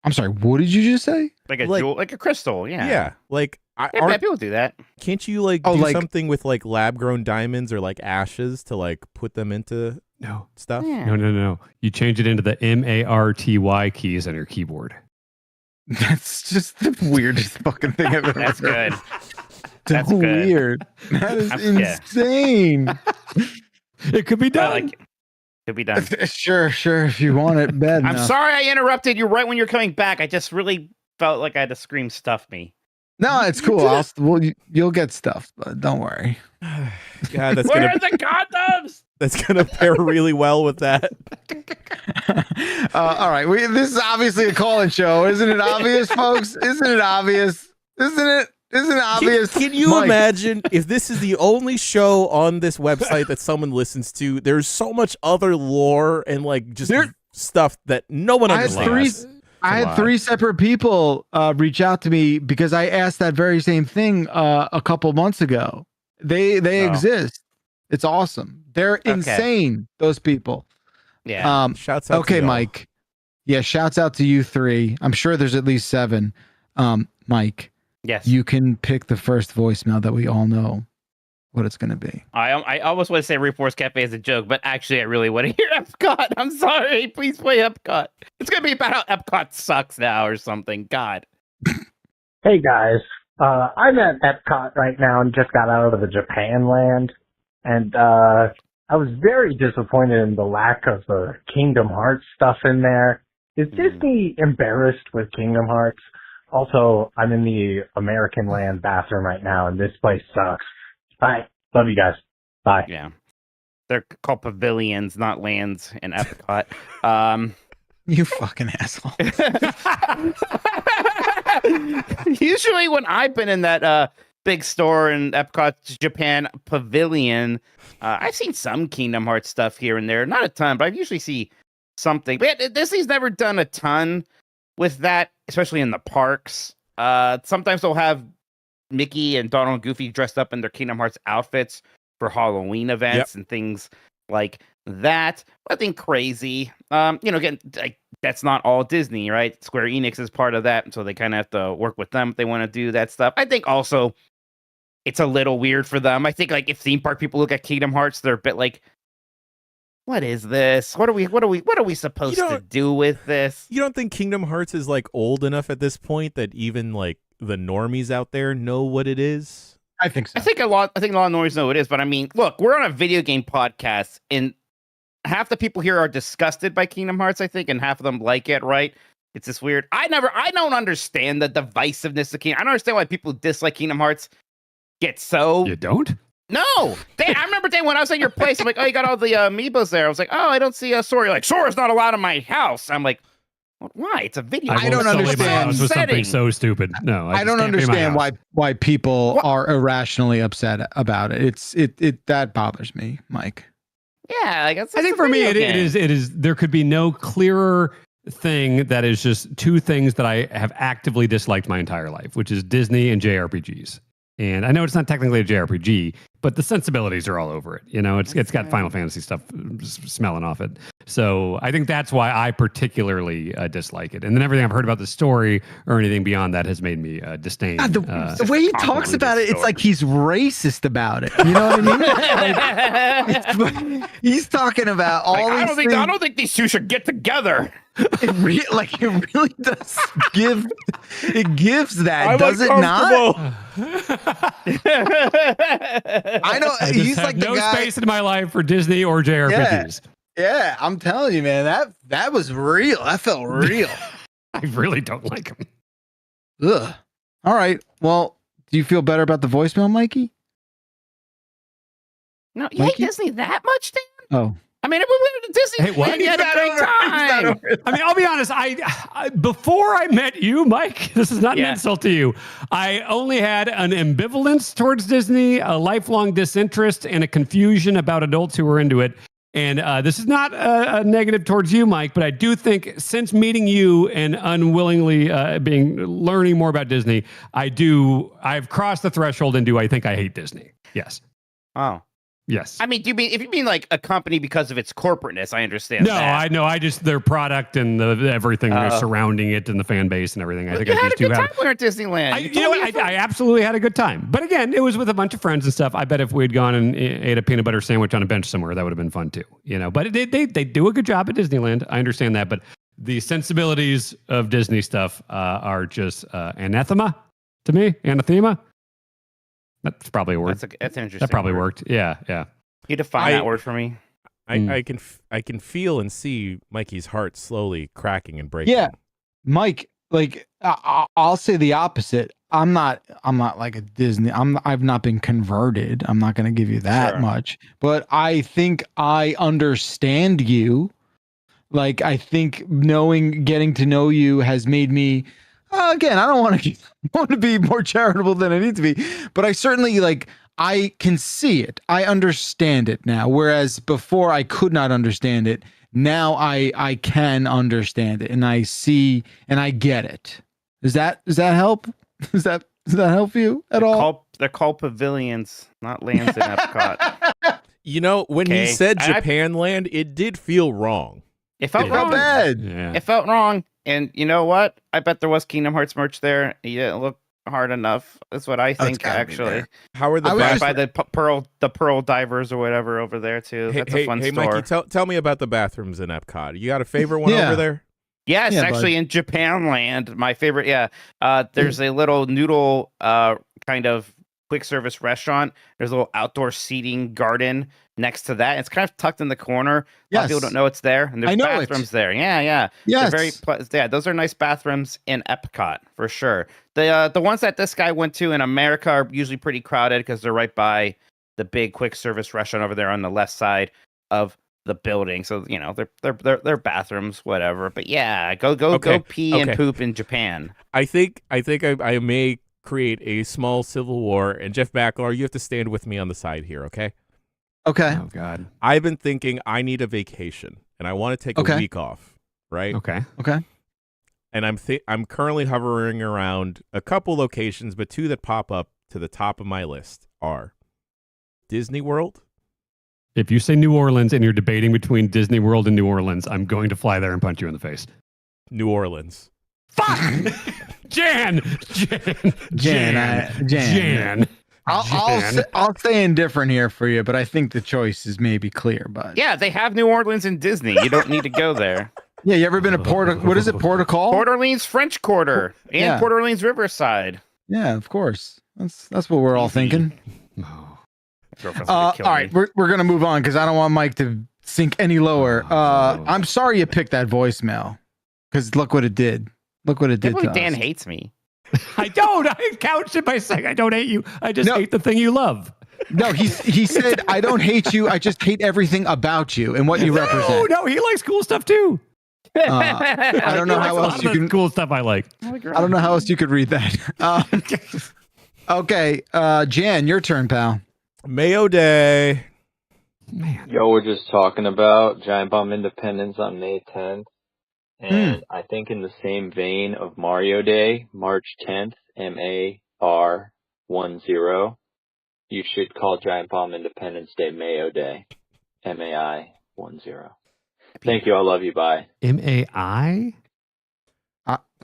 [SPEAKER 1] I'm sorry, what did you just say?
[SPEAKER 3] Like a jewel, like a crystal, yeah.
[SPEAKER 4] Yeah, like
[SPEAKER 3] people do that.
[SPEAKER 4] Can't you do something with like lab grown diamonds or like ashes to like put them into stuff?
[SPEAKER 3] Yeah.
[SPEAKER 2] No. You change it into the MARTY keys on your keyboard.
[SPEAKER 1] That's just the weirdest fucking thing I've ever
[SPEAKER 3] That's
[SPEAKER 1] heard.
[SPEAKER 3] good. That's good.
[SPEAKER 1] Weird. That is insane.
[SPEAKER 2] It could be done.
[SPEAKER 3] Could be done.
[SPEAKER 1] Sure. If you want it bad
[SPEAKER 3] I'm
[SPEAKER 1] enough.
[SPEAKER 3] sorry I interrupted you right when you're coming back. I just really felt like I had to scream stuff me.
[SPEAKER 1] No, it's cool. You'll get stuffed, but don't worry.
[SPEAKER 4] God,
[SPEAKER 3] Where are the condoms?
[SPEAKER 4] That's gonna pair really well with that.
[SPEAKER 1] All right. This is obviously a call-in show. Isn't it obvious, folks? Isn't it obvious? Isn't it obvious?
[SPEAKER 4] Can you imagine if this is the only show on this website that someone listens to? There's so much other lore and like just stuff that no one understands.
[SPEAKER 1] I had three separate people reach out to me because I asked that very same thing a couple months ago. They exist. It's awesome. They're insane. Those people.
[SPEAKER 3] Yeah.
[SPEAKER 4] Shouts out.
[SPEAKER 1] Okay,
[SPEAKER 4] to
[SPEAKER 1] Mike. Yeah, shouts out to you three. I'm sure there's at least 7. Mike.
[SPEAKER 3] Yes.
[SPEAKER 1] You can pick the first voicemail that we all know what it's going to be.
[SPEAKER 3] I almost want to say Rainforest Cafe as a joke, but actually I really want to hear Epcot. I'm sorry. Please play Epcot. It's going to be about how Epcot sucks now or something. God.
[SPEAKER 5] Hey, guys. I'm at Epcot right now and just got out of the Japan land. And I was very disappointed in the lack of the Kingdom Hearts stuff in there. Is Disney embarrassed with Kingdom Hearts? Also, I'm in the American Land bathroom right now, and this place sucks. Bye. Love you guys. Bye.
[SPEAKER 3] Yeah. They're called pavilions, not lands in Epcot.
[SPEAKER 1] You fucking asshole.
[SPEAKER 3] Usually when I've been in that big store in Epcot Japan Pavilion, I've seen some Kingdom Hearts stuff here and there. Not a ton, but I usually see something. But Disney's never done a ton with that, especially in the parks. Sometimes they'll have Mickey and Donald and Goofy dressed up in their Kingdom Hearts outfits for Halloween events and things like that. Nothing crazy. Again, that's not all Disney, right? Square Enix is part of that, so they kind of have to work with them if they want to do that stuff. I think also it's a little weird for them. I think like if theme park people look at Kingdom Hearts, they're a bit like, what is this? What are we supposed to do with this?
[SPEAKER 4] You don't think Kingdom Hearts is like old enough at this point that even like the normies out there know what it is?
[SPEAKER 1] I think so.
[SPEAKER 3] I think a lot of normies know what it is, but I mean, look, we're on a video game podcast, and half the people here are disgusted by Kingdom Hearts, I think, and half of them like it, right? It's this weird. I don't understand the divisiveness of Kingdom. I don't understand why people dislike Kingdom Hearts get so.
[SPEAKER 2] You don't?
[SPEAKER 3] No. I remember when I was at your place, I'm like, oh, you got all the amiibos there. I was like, oh, I don't see a Sora. You're like, Sora's not allowed in my house. I'm like, why? It's a video.
[SPEAKER 1] I don't understand.
[SPEAKER 2] This was something so stupid. No,
[SPEAKER 1] I don't understand why people are irrationally upset about it. It that bothers me, Mike.
[SPEAKER 3] Yeah, I
[SPEAKER 2] think for me it is. There could be no clearer thing that is just two things that I have actively disliked my entire life, which is Disney and JRPGs. And I know it's not technically a JRPG, but the sensibilities are all over it. It's got Final Fantasy stuff smelling off it. So I think that's why I particularly dislike it. And then everything I've heard about the story or anything beyond that has made me disdain.
[SPEAKER 1] The way he talks about it, it's like he's racist about it. You know what I mean? He's talking about all these things.
[SPEAKER 3] I don't think these two should get together.
[SPEAKER 1] It really does give that, does it not? I know he's like the guy.
[SPEAKER 2] Space in my life for Disney or JRPGs.
[SPEAKER 1] Yeah, I'm telling you, man, that was real. That felt real.
[SPEAKER 2] I really don't like him.
[SPEAKER 1] Ugh. All right. Well, do you feel better about the voicemail, Mikey?
[SPEAKER 3] No, you hate Disney that much, Dan?
[SPEAKER 1] Oh.
[SPEAKER 3] I mean, we went to Disney.
[SPEAKER 2] Hey, what?
[SPEAKER 3] You had a great time.
[SPEAKER 2] I mean, I'll be honest. I before I met you, Mike, this is not an insult to you. I only had an ambivalence towards Disney, a lifelong disinterest, and a confusion about adults who were into it. And this is not a negative towards you, Mike, but I do think since meeting you and unwillingly learning more about Disney, I've crossed the threshold and I think I hate Disney. Yes.
[SPEAKER 3] Oh.
[SPEAKER 2] Yes.
[SPEAKER 3] I mean, if you mean like a company because of its corporateness, I understand.
[SPEAKER 2] No,
[SPEAKER 3] that.
[SPEAKER 2] I know. I just their product and everything surrounding it and the fan base and everything. I think
[SPEAKER 3] I had a good time. We were at Disneyland.
[SPEAKER 2] I absolutely had a good time. But again, it was with a bunch of friends and stuff. I bet if we'd gone and ate a peanut butter sandwich on a bench somewhere, that would have been fun too. But they do a good job at Disneyland. I understand that, but the sensibilities of Disney stuff are just anathema to me. Anathema. That's probably a word.
[SPEAKER 3] That's an interesting.
[SPEAKER 2] That probably
[SPEAKER 3] word.
[SPEAKER 2] worked. Yeah.
[SPEAKER 3] You define that word for me.
[SPEAKER 4] I can feel and see Mikey's heart slowly cracking and breaking.
[SPEAKER 1] Yeah, Mike. Like I'll say the opposite. I'm not like a Disney. I've not been converted. I'm not going to give you that much. But I think I understand you. Like I think getting to know you has made me. Again, I don't want to be more charitable than I need to be, but I certainly I can see it. I understand it now. Whereas before I could not understand it. Now I can understand it and I see and I get it. Does that help? Does that help you at all?
[SPEAKER 3] They're called pavilions, not lands in Epcot.
[SPEAKER 4] When he said Japan land, it did feel wrong.
[SPEAKER 3] It felt wrong.
[SPEAKER 1] Bad.
[SPEAKER 2] Yeah.
[SPEAKER 3] It felt wrong. And you know what? I bet there was Kingdom Hearts merch there. You didn't look hard enough. That's what I think, actually.
[SPEAKER 4] How are the
[SPEAKER 3] by the pearl divers or whatever over there too? That's a fun store.
[SPEAKER 4] Mikey, tell me about the bathrooms in Epcot. You got a favorite one over there?
[SPEAKER 3] Yes, actually, in Japan Land, my favorite. There's a little noodle kind of quick service restaurant. There's a little outdoor seating garden next to that. It's kind of tucked in the corner. A lot of people don't know it's there. And there's bathrooms there. Yeah.
[SPEAKER 1] Yes.
[SPEAKER 3] Those are nice bathrooms in Epcot for sure. The ones that this guy went to in America are usually pretty crowded because they're right by the big quick service restaurant over there on the left side of the building, so you know they're bathrooms, whatever. But yeah, go pee and poop in Japan.
[SPEAKER 4] I think I may create a small civil war, and Jeff Backlar, you have to stand with me on the side here, okay?
[SPEAKER 1] Okay.
[SPEAKER 2] Oh God.
[SPEAKER 4] I've been thinking I need a vacation, and I want to take a week off, right?
[SPEAKER 2] Okay.
[SPEAKER 4] And I'm currently hovering around a couple locations, but two that pop up to the top of my list are Disney World.
[SPEAKER 2] If you say New Orleans and you're debating between Disney World and New Orleans, I'm going to fly there and punch you in the face.
[SPEAKER 4] New Orleans.
[SPEAKER 2] Fuck! Jan.
[SPEAKER 1] I'll stay indifferent here for you, but I think the choice is maybe clear. But
[SPEAKER 3] yeah, they have New Orleans and Disney. You don't need to go there.
[SPEAKER 1] Yeah, you ever been to what is it, Port of Call?
[SPEAKER 3] Port Orleans French Quarter and Port Orleans Riverside.
[SPEAKER 1] Yeah, of course. That's what we're all thinking. All right, we're gonna move on because I don't want Mike to sink any lower. I'm sorry you picked that voicemail because look what it did. Look what it did to
[SPEAKER 3] Dan
[SPEAKER 1] us.
[SPEAKER 3] hates me.
[SPEAKER 2] I don't. I couched it by saying I don't hate you. I just hate the thing you love.
[SPEAKER 1] No, he said I don't hate you. I just hate everything about you and what you represent.
[SPEAKER 2] No, he likes cool stuff too.
[SPEAKER 1] I don't know how else you can
[SPEAKER 2] cool stuff I like.
[SPEAKER 1] I don't know how else you could read that. Okay, Jan, your turn, pal.
[SPEAKER 4] Mayo Day.
[SPEAKER 2] Man.
[SPEAKER 6] Yo, we're just talking about Giant Bomb Independence on May 10th. And I think in the same vein of Mario Day, March 10th, MAR10, you should call Giant Bomb Independence Day Mayo Day, MAI10. Thank you. I love you. Bye.
[SPEAKER 2] MAI?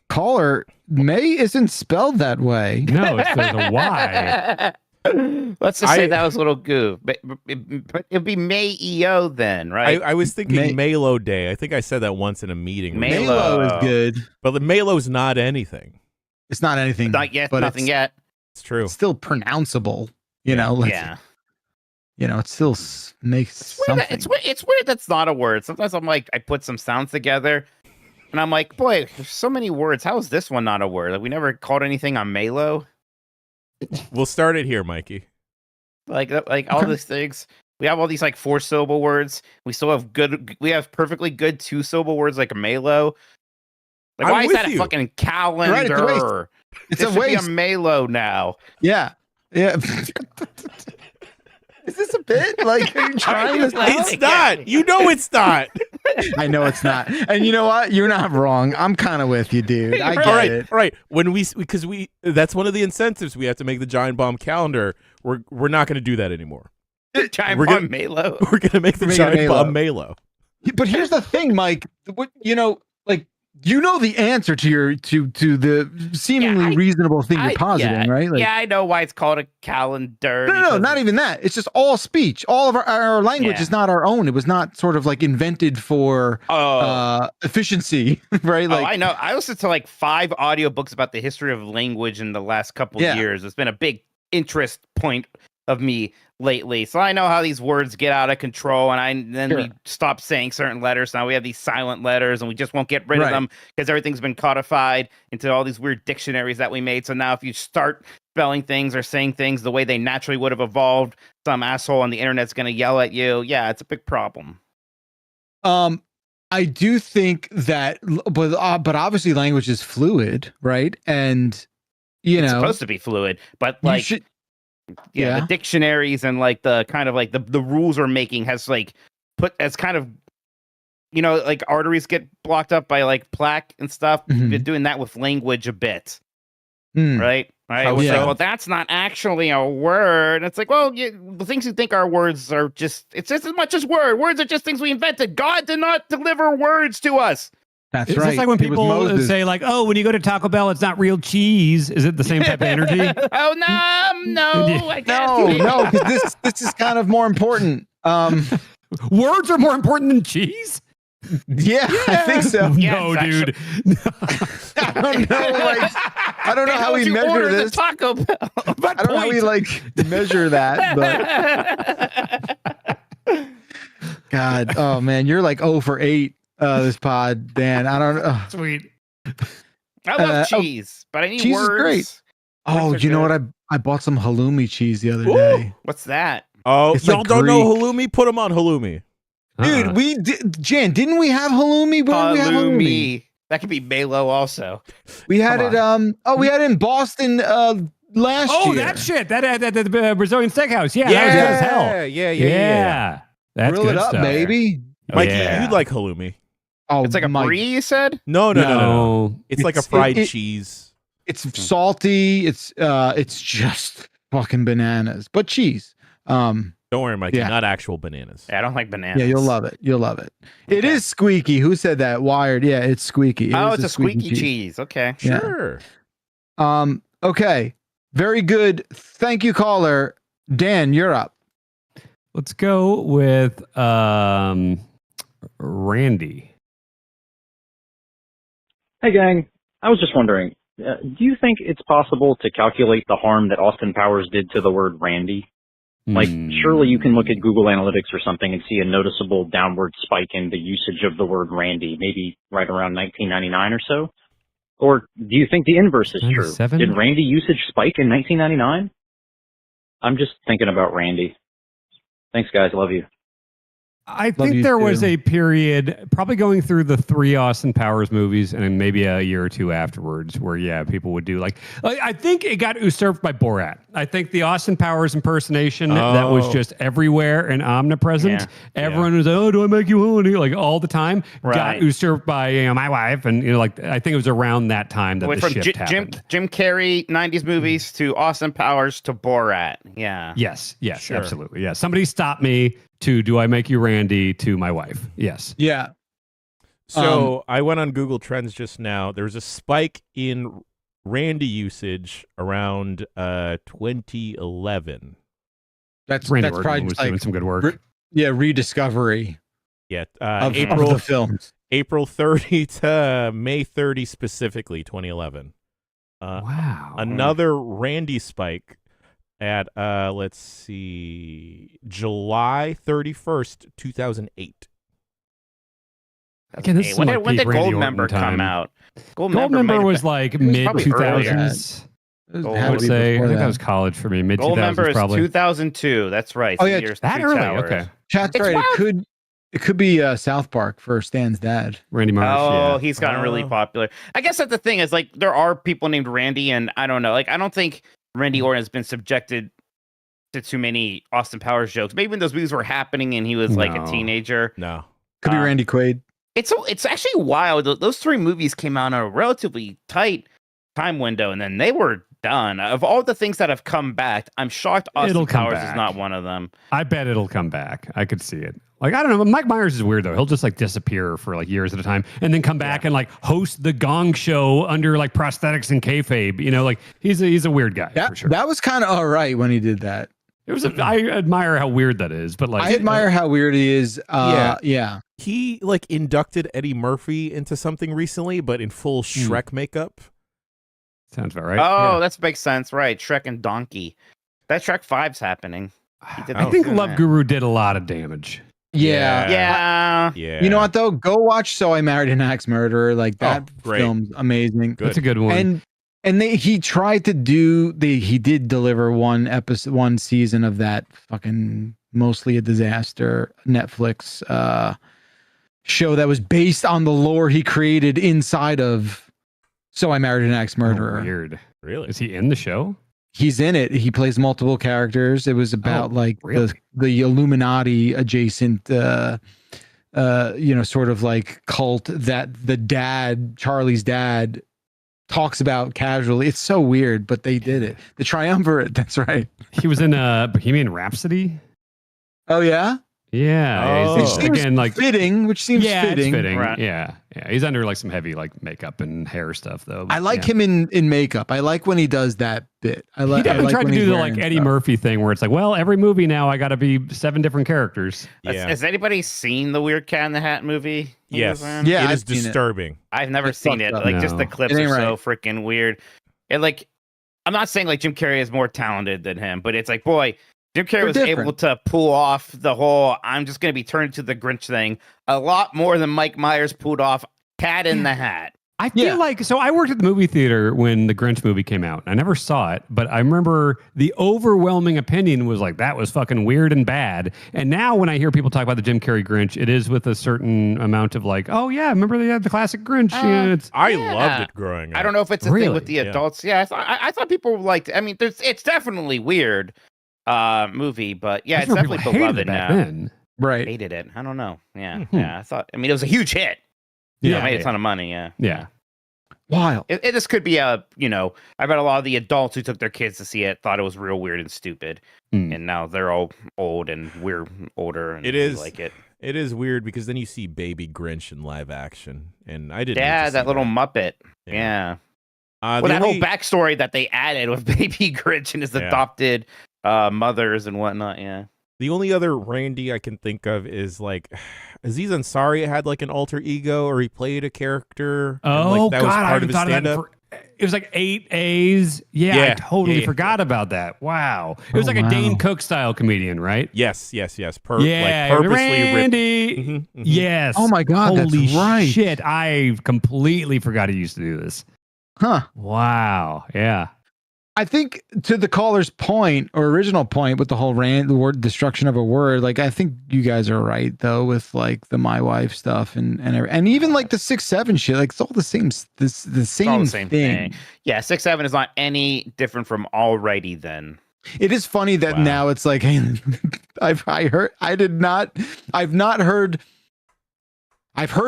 [SPEAKER 1] Caller, May isn't spelled that way.
[SPEAKER 2] No, there's a Y.
[SPEAKER 3] Let's just say that was a little goof, but it'd be Mayo then, right?
[SPEAKER 4] I was thinking Maylo Day. I think I said that once in a meeting.
[SPEAKER 1] Maylo is good,
[SPEAKER 4] but the Maylo's not anything.
[SPEAKER 1] It's not anything.
[SPEAKER 3] Not yet.
[SPEAKER 1] But
[SPEAKER 3] nothing yet.
[SPEAKER 4] It's true.
[SPEAKER 1] It's still pronounceable. You know.
[SPEAKER 3] Yeah.
[SPEAKER 1] You know, it still makes something.
[SPEAKER 3] It's weird. That's not a word. Sometimes I'm like, I put some sounds together, and I'm like, boy, there's so many words. How is this one not a word? Like we never called anything on Maylo.
[SPEAKER 4] We'll start it here, Mikey.
[SPEAKER 3] Like all these things. We have all these like 4-syllable words. We still have we have perfectly good 2-syllable words like Maylo. Like why is that a fucking calendar?
[SPEAKER 1] Right, it's a waste.
[SPEAKER 3] Be a Maylo now.
[SPEAKER 1] Yeah. Is this a bit? Like, are you trying to?
[SPEAKER 4] It's not. You know it's not.
[SPEAKER 1] I know it's not. And you know what? You're not wrong. I'm kind of with you, dude. I get it.
[SPEAKER 4] Right. Because that's one of the incentives. We have to make the Giant Bomb calendar. We're not going to do that anymore.
[SPEAKER 3] Giant Bomb Maylo.
[SPEAKER 4] We're going to make the Giant Bomb Maylo.
[SPEAKER 1] But here's the thing, Mike. You know the answer to the seemingly reasonable thing you're positing, right? Like,
[SPEAKER 3] I know why it's called a calendar.
[SPEAKER 1] No, not even that. It's just all speech. All of our language is not our own. It was not sort of like invented for efficiency, right? Like,
[SPEAKER 3] I know. I listened to like 5 audiobooks about the history of language in the last couple of years. It's been a big interest point of me lately. So I know how these words get out of control, and then we stop saying certain letters. Now we have these silent letters, and we just won't get rid of them because everything's been codified into all these weird dictionaries that we made. So now if you start spelling things or saying things the way they naturally would have evolved, some asshole on the internet's going to yell at you. Yeah, it's a big problem.
[SPEAKER 1] I do think that, but obviously language is fluid, right? And it's
[SPEAKER 3] supposed to be fluid, but like. The dictionaries and like the kind of like the rules we're making has like put as kind of like arteries get blocked up by like plaque and stuff. We've been doing that with language a bit, right? Like, well, that's not actually a word. It's like, well, the things you think are words are it's just as much as words are just things we invented. God did not deliver words to us.
[SPEAKER 1] That's
[SPEAKER 2] right.
[SPEAKER 1] It's
[SPEAKER 2] just like when people say like, oh, when you go to Taco Bell, it's not real cheese. Is it the same type of energy?
[SPEAKER 3] Oh, no. I guess.
[SPEAKER 1] No, because this is kind of more important.
[SPEAKER 2] Words are more important than cheese?
[SPEAKER 1] Yeah, I think so.
[SPEAKER 2] No, dude.
[SPEAKER 1] I don't know how we measure this.
[SPEAKER 3] Taco Bell.
[SPEAKER 1] I don't know how we measure that, but God, oh man, you're like 0 for 8. This pod, Dan. I don't know.
[SPEAKER 2] Sweet.
[SPEAKER 3] I love cheese, but I need
[SPEAKER 1] cheese
[SPEAKER 3] words.
[SPEAKER 1] Is great. Oh, you know what? I bought some halloumi cheese the other day.
[SPEAKER 3] What's that?
[SPEAKER 4] Oh, y'all don't know halloumi? Put them on halloumi.
[SPEAKER 1] Dude, we did. Jan, didn't we have halloumi? Where did we have halloumi?
[SPEAKER 3] That could be Maylo also.
[SPEAKER 1] We had it. We had it in Boston last year.
[SPEAKER 2] Oh, that shit. That at the Brazilian Steakhouse. Yeah, that was good as hell.
[SPEAKER 4] Yeah.
[SPEAKER 2] That's
[SPEAKER 1] Grill
[SPEAKER 2] good
[SPEAKER 1] it up,
[SPEAKER 2] stuff.
[SPEAKER 1] baby.
[SPEAKER 4] Mikey,
[SPEAKER 2] Yeah.
[SPEAKER 4] you'd like halloumi.
[SPEAKER 1] Oh,
[SPEAKER 3] It's like a brie, you said?
[SPEAKER 4] No. It's like a fried cheese.
[SPEAKER 1] It's salty. It's just fucking bananas, but cheese.
[SPEAKER 4] Don't worry, Mikey.
[SPEAKER 1] Yeah.
[SPEAKER 4] Not actual bananas.
[SPEAKER 3] Yeah, I don't like bananas.
[SPEAKER 1] Yeah, you'll love it. You'll love it. It is squeaky. Who said that? Wired. Yeah, it's squeaky.
[SPEAKER 3] It's a squeaky cheese. Okay.
[SPEAKER 1] Yeah.
[SPEAKER 4] Sure.
[SPEAKER 1] Okay. Very good. Thank you, caller. Dan, you're up.
[SPEAKER 2] Let's go with Randy.
[SPEAKER 7] Hey, gang. I was just wondering, do you think it's possible to calculate the harm that Austin Powers did to the word Randy? Like, surely you can look at Google Analytics or something and see a noticeable downward spike in the usage of the word Randy, maybe right around 1999 or so? Or do you think the inverse is true?
[SPEAKER 2] 97?
[SPEAKER 7] Did Randy usage spike in 1999? I'm just thinking about Randy. Thanks, guys. Love you.
[SPEAKER 2] I think there was a period, probably going through the 3 Austin Powers movies and then maybe a year or two afterwards, where people would do I think it got usurped by Borat. I think the Austin Powers impersonation that was just everywhere and omnipresent.
[SPEAKER 3] Yeah.
[SPEAKER 2] Everyone was like, "Oh, do I make you horny?" Like all the time. Got usurped by my wife, and I think it was around that time that the shift happened.
[SPEAKER 3] Jim Carrey 90s movies to Austin Powers to Borat. Yeah.
[SPEAKER 2] Yes, sure. Absolutely. Yeah. Somebody stop me. To do I make you Randy to my wife? Yes.
[SPEAKER 1] Yeah.
[SPEAKER 4] So I went on Google Trends just now. There's a spike in Randy usage around 2011.
[SPEAKER 2] Randy
[SPEAKER 1] that's probably
[SPEAKER 2] was doing some good work.
[SPEAKER 1] Rediscovery.
[SPEAKER 4] Yeah,
[SPEAKER 1] of the films.
[SPEAKER 4] April 30 to May 30 specifically, 2011.
[SPEAKER 2] Wow.
[SPEAKER 4] Another Randy spike at let's see, July 31st, 2008.
[SPEAKER 2] Again, this
[SPEAKER 3] when
[SPEAKER 2] is
[SPEAKER 3] did Goldmember come out?
[SPEAKER 2] Goldmember was like mid
[SPEAKER 3] probably
[SPEAKER 2] 2000s. I would say. I think that was college for me. Mid 2000s
[SPEAKER 3] Goldmember is
[SPEAKER 2] probably.
[SPEAKER 3] 2002. That's right.
[SPEAKER 1] Oh yeah,
[SPEAKER 2] that early. Okay.
[SPEAKER 1] Chat's right. It could be South Park for Stan's dad,
[SPEAKER 2] Randy Marsh.
[SPEAKER 3] Oh, he's gotten really popular. I guess that's the thing is there are people named Randy, and I don't know. I don't think Randy Orton has been subjected to too many Austin Powers jokes. Maybe when those movies were happening and he was a teenager.
[SPEAKER 4] No.
[SPEAKER 1] Could be Randy Quaid.
[SPEAKER 3] It's actually wild. Those 3 movies came out in a relatively tight time window, and then they were done. Of all the things that have come back, I'm shocked Austin Powers is not one of them.
[SPEAKER 2] I bet it'll come back. I could see it. I don't know. Mike Myers is weird though. He'll just disappear for years at a time, and then come back and host the Gong Show under prosthetics and kayfabe. He's a weird guy for sure.
[SPEAKER 1] That was kind of all right when he did that.
[SPEAKER 2] It was. I admire how weird that is, but
[SPEAKER 1] I admire how weird he is. Yeah.
[SPEAKER 4] He inducted Eddie Murphy into something recently, but in full Shrek makeup.
[SPEAKER 2] Sounds about right.
[SPEAKER 3] Oh, that makes sense. Right, Shrek and Donkey. That Shrek 5's happening.
[SPEAKER 2] I think Love Guru did a lot of damage.
[SPEAKER 3] Yeah.
[SPEAKER 1] You know what though? Go watch So I Married an Axe Murderer. That film's amazing.
[SPEAKER 2] That's a good one.
[SPEAKER 1] And he tried to he did deliver one season of that fucking mostly a disaster Netflix show that was based on the lore he created inside of So I Married an Axe Murderer.
[SPEAKER 2] Oh, weird.
[SPEAKER 4] Really?
[SPEAKER 2] Is he in the show?
[SPEAKER 1] He's in it. He plays multiple characters. It was about the Illuminati adjacent, sort of cult that Charlie's dad talks about casually. It's so weird, but they did it. The Triumvirate. That's right.
[SPEAKER 2] He was in Bohemian Rhapsody.
[SPEAKER 1] Oh yeah.
[SPEAKER 2] Yeah.
[SPEAKER 1] Which seems fitting.
[SPEAKER 2] It's fitting. Right. Yeah. He's under some heavy makeup and hair stuff though.
[SPEAKER 1] I like him in makeup. I like when he does that bit.
[SPEAKER 2] He definitely tried to do the Eddie Murphy thing where it's every movie now I got to be 7 different characters.
[SPEAKER 3] Yeah. Has anybody seen the Weird Cat in the Hat movie?
[SPEAKER 4] Yes. Yeah, it is disturbing.
[SPEAKER 3] I've never seen it. Just the clips are so freaking weird. And I'm not saying Jim Carrey is more talented than him, but it's boy, Jim Carrey was able to pull off the whole I'm just going to be turned to the Grinch thing a lot more than Mike Myers pulled off Cat in the Hat.
[SPEAKER 2] I feel like, so I worked at the movie theater when the Grinch movie came out. I never saw it, but I remember the overwhelming opinion was like, that was fucking weird and bad. And now when I hear people talk about the Jim Carrey Grinch, it is with a certain amount of like, oh yeah, remember they had the classic Grinch?
[SPEAKER 4] I loved it growing up.
[SPEAKER 3] I don't know if it's a thing with the adults. Yeah, I thought people liked it. I mean, it's definitely weird movie, but yeah, it's definitely beloved now.
[SPEAKER 2] Then.
[SPEAKER 1] Right.
[SPEAKER 3] Hated it. I don't know. Yeah. Yeah. I mean, it was a huge hit.
[SPEAKER 2] Yeah.
[SPEAKER 3] It made a ton of money. Yeah.
[SPEAKER 2] Yeah.
[SPEAKER 1] Wild.
[SPEAKER 3] This could be I bet a lot of the adults who took their kids to see it thought it was real weird and stupid. And now they're all old and we're older and like it.
[SPEAKER 4] It is weird because then you see Baby Grinch in live action. And I didn't.
[SPEAKER 3] Yeah, that little Muppet. Yeah. Well, that whole backstory that they added with Baby Grinch and his adopted mothers and whatnot. Yeah.
[SPEAKER 4] The only other Randy I can think of is like Aziz Ansari had like an alter ego, or he played a character.
[SPEAKER 2] Oh,
[SPEAKER 4] that
[SPEAKER 2] God,
[SPEAKER 4] was
[SPEAKER 2] I
[SPEAKER 4] part
[SPEAKER 2] haven't
[SPEAKER 4] of his
[SPEAKER 2] thought of
[SPEAKER 4] stand-up.
[SPEAKER 2] that. It was like 8 A's. Yeah, I totally forgot about that. Wow. It was like a Dane Cook style comedian, right?
[SPEAKER 4] Yes.
[SPEAKER 2] Purposely
[SPEAKER 4] Randy.
[SPEAKER 2] Ripped. Yes.
[SPEAKER 1] Oh my God,
[SPEAKER 2] holy
[SPEAKER 1] that's right.
[SPEAKER 2] Shit, I completely forgot he used to do this.
[SPEAKER 1] Huh.
[SPEAKER 2] Wow. Yeah.
[SPEAKER 1] I think to the caller's point or original point with the whole the word destruction of a word, like I think you guys are right though with like the my wife stuff and even like the 6-7 shit, like it's all the same the same thing.
[SPEAKER 3] Yeah, 6-7 is not any different from Alrighty then.
[SPEAKER 1] It is funny that now it's like, hey, I've heard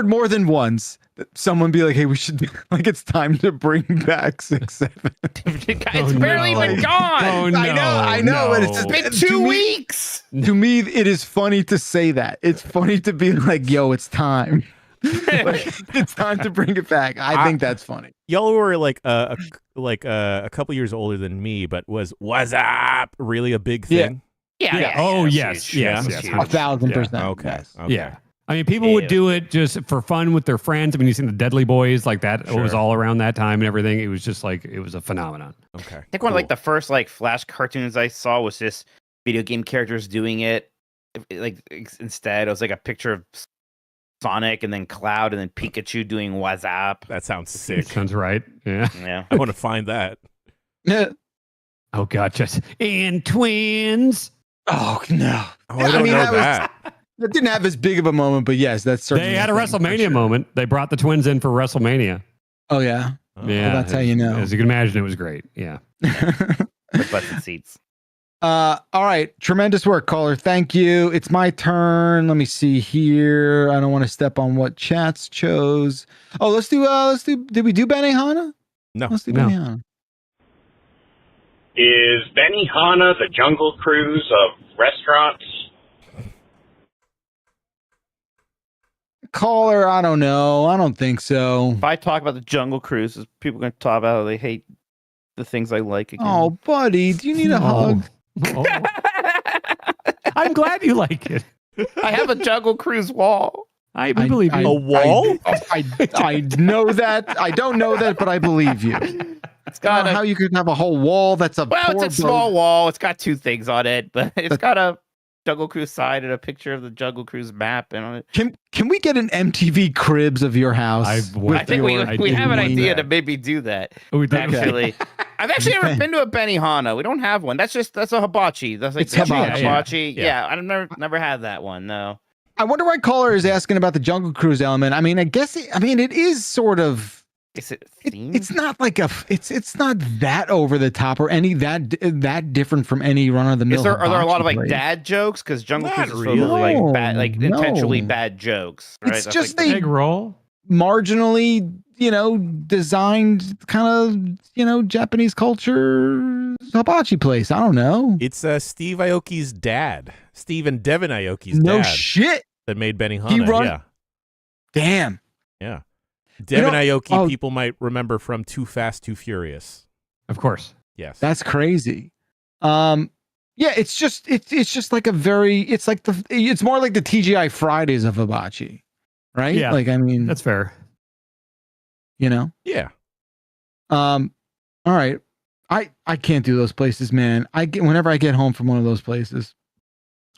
[SPEAKER 1] more than once someone be like, hey, we should like it's time to bring back 6-7.
[SPEAKER 3] It's barely even gone.
[SPEAKER 2] Oh, no,
[SPEAKER 1] I know, but it's just
[SPEAKER 3] been 2 weeks.
[SPEAKER 1] To me, it is funny to say that. It's funny to be like, yo, it's time. Like, it's time to bring it back. I think that's funny.
[SPEAKER 4] Y'all were like a couple years older than me, but was "What's up" really a big thing?
[SPEAKER 3] Yeah.
[SPEAKER 2] Oh yes.
[SPEAKER 1] 1,000%.
[SPEAKER 4] Okay.
[SPEAKER 1] Yes.
[SPEAKER 4] Okay.
[SPEAKER 2] Yeah. I mean, people would do it just for fun with their friends. I mean, you seen the Deadly Boys, like that. It was all around that time and everything. It was just like, it was a phenomenon.
[SPEAKER 4] Okay.
[SPEAKER 3] I think one of like the first like Flash cartoons I saw was just video game characters doing it. Like instead, it was like a picture of Sonic and then Cloud and then Pikachu doing WhatsApp.
[SPEAKER 4] That sounds sick.
[SPEAKER 2] Sounds right. Yeah.
[SPEAKER 3] Yeah.
[SPEAKER 4] I want to find that.
[SPEAKER 1] Yeah.
[SPEAKER 2] Oh, gotcha. And twins.
[SPEAKER 1] Oh, no.
[SPEAKER 4] Oh, I don't know that.
[SPEAKER 1] That didn't have as big of a moment, but yes, that's certainly.
[SPEAKER 2] They had a WrestleMania moment. They brought the twins in for WrestleMania.
[SPEAKER 1] Oh, yeah.
[SPEAKER 2] Yeah.
[SPEAKER 1] Well, that's how you know.
[SPEAKER 2] As you can imagine, it was great. Yeah.
[SPEAKER 3] The butts and seats.
[SPEAKER 1] All right. Tremendous work, caller. Thank you. It's my turn. Let me see here. I don't want to step on what chats chose. Oh, let's do, did we do Benihana?
[SPEAKER 4] No.
[SPEAKER 1] Let's do Benihana.
[SPEAKER 8] Is Benihana the Jungle Cruise of restaurants?
[SPEAKER 1] Caller, I don't know. I don't think so.
[SPEAKER 3] If I talk about the Jungle Cruise, people are going to talk about how they hate the things I like again.
[SPEAKER 1] Oh, buddy, do you need a hug?
[SPEAKER 2] Oh. I'm glad you like it.
[SPEAKER 3] I have a Jungle Cruise wall.
[SPEAKER 2] I believe you.
[SPEAKER 4] A wall?
[SPEAKER 1] I know that. I don't know that, but I believe you.
[SPEAKER 3] It's got
[SPEAKER 1] how you could have a whole wall that's a
[SPEAKER 3] it's a small wall. It's got 2 things on it, but it's got a Jungle Cruise side and a picture of the Jungle Cruise map. And
[SPEAKER 1] can we get an MTV Cribs of your house?
[SPEAKER 3] I think we have an idea to maybe do that. Actually, I've actually never been to a Benihana. We don't have one. That's a hibachi. That's like
[SPEAKER 1] It's hibachi.
[SPEAKER 3] Yeah, I've never had that one. No.
[SPEAKER 1] I wonder why caller is asking about the Jungle Cruise element. I mean, I guess it is sort of.
[SPEAKER 3] Is it
[SPEAKER 1] it's not like it's not that over the top or any that different from any run of the mill.
[SPEAKER 3] Are there a lot of like dad jokes? Because Jungle Cruise is really like bad, like intentionally bad jokes. Right?
[SPEAKER 1] It's just
[SPEAKER 2] like egg roll,
[SPEAKER 1] marginally, designed kind of, Japanese culture hibachi place. I don't know.
[SPEAKER 4] It's Steve Aoki's dad, Steve and Devin Aoki's dad.
[SPEAKER 1] No shit.
[SPEAKER 4] That made Benihana. Yeah.
[SPEAKER 1] Damn.
[SPEAKER 4] Yeah. Devin Aoki, people might remember from Too Fast, Too Furious.
[SPEAKER 2] Of course.
[SPEAKER 4] Yes.
[SPEAKER 1] That's crazy. Yeah, it's just like it's more like the TGI Fridays of hibachi, right?
[SPEAKER 2] Yeah.
[SPEAKER 1] Like, I mean,
[SPEAKER 2] that's fair.
[SPEAKER 4] Yeah.
[SPEAKER 1] All right. I can't do those places, man. Whenever I get home from one of those places,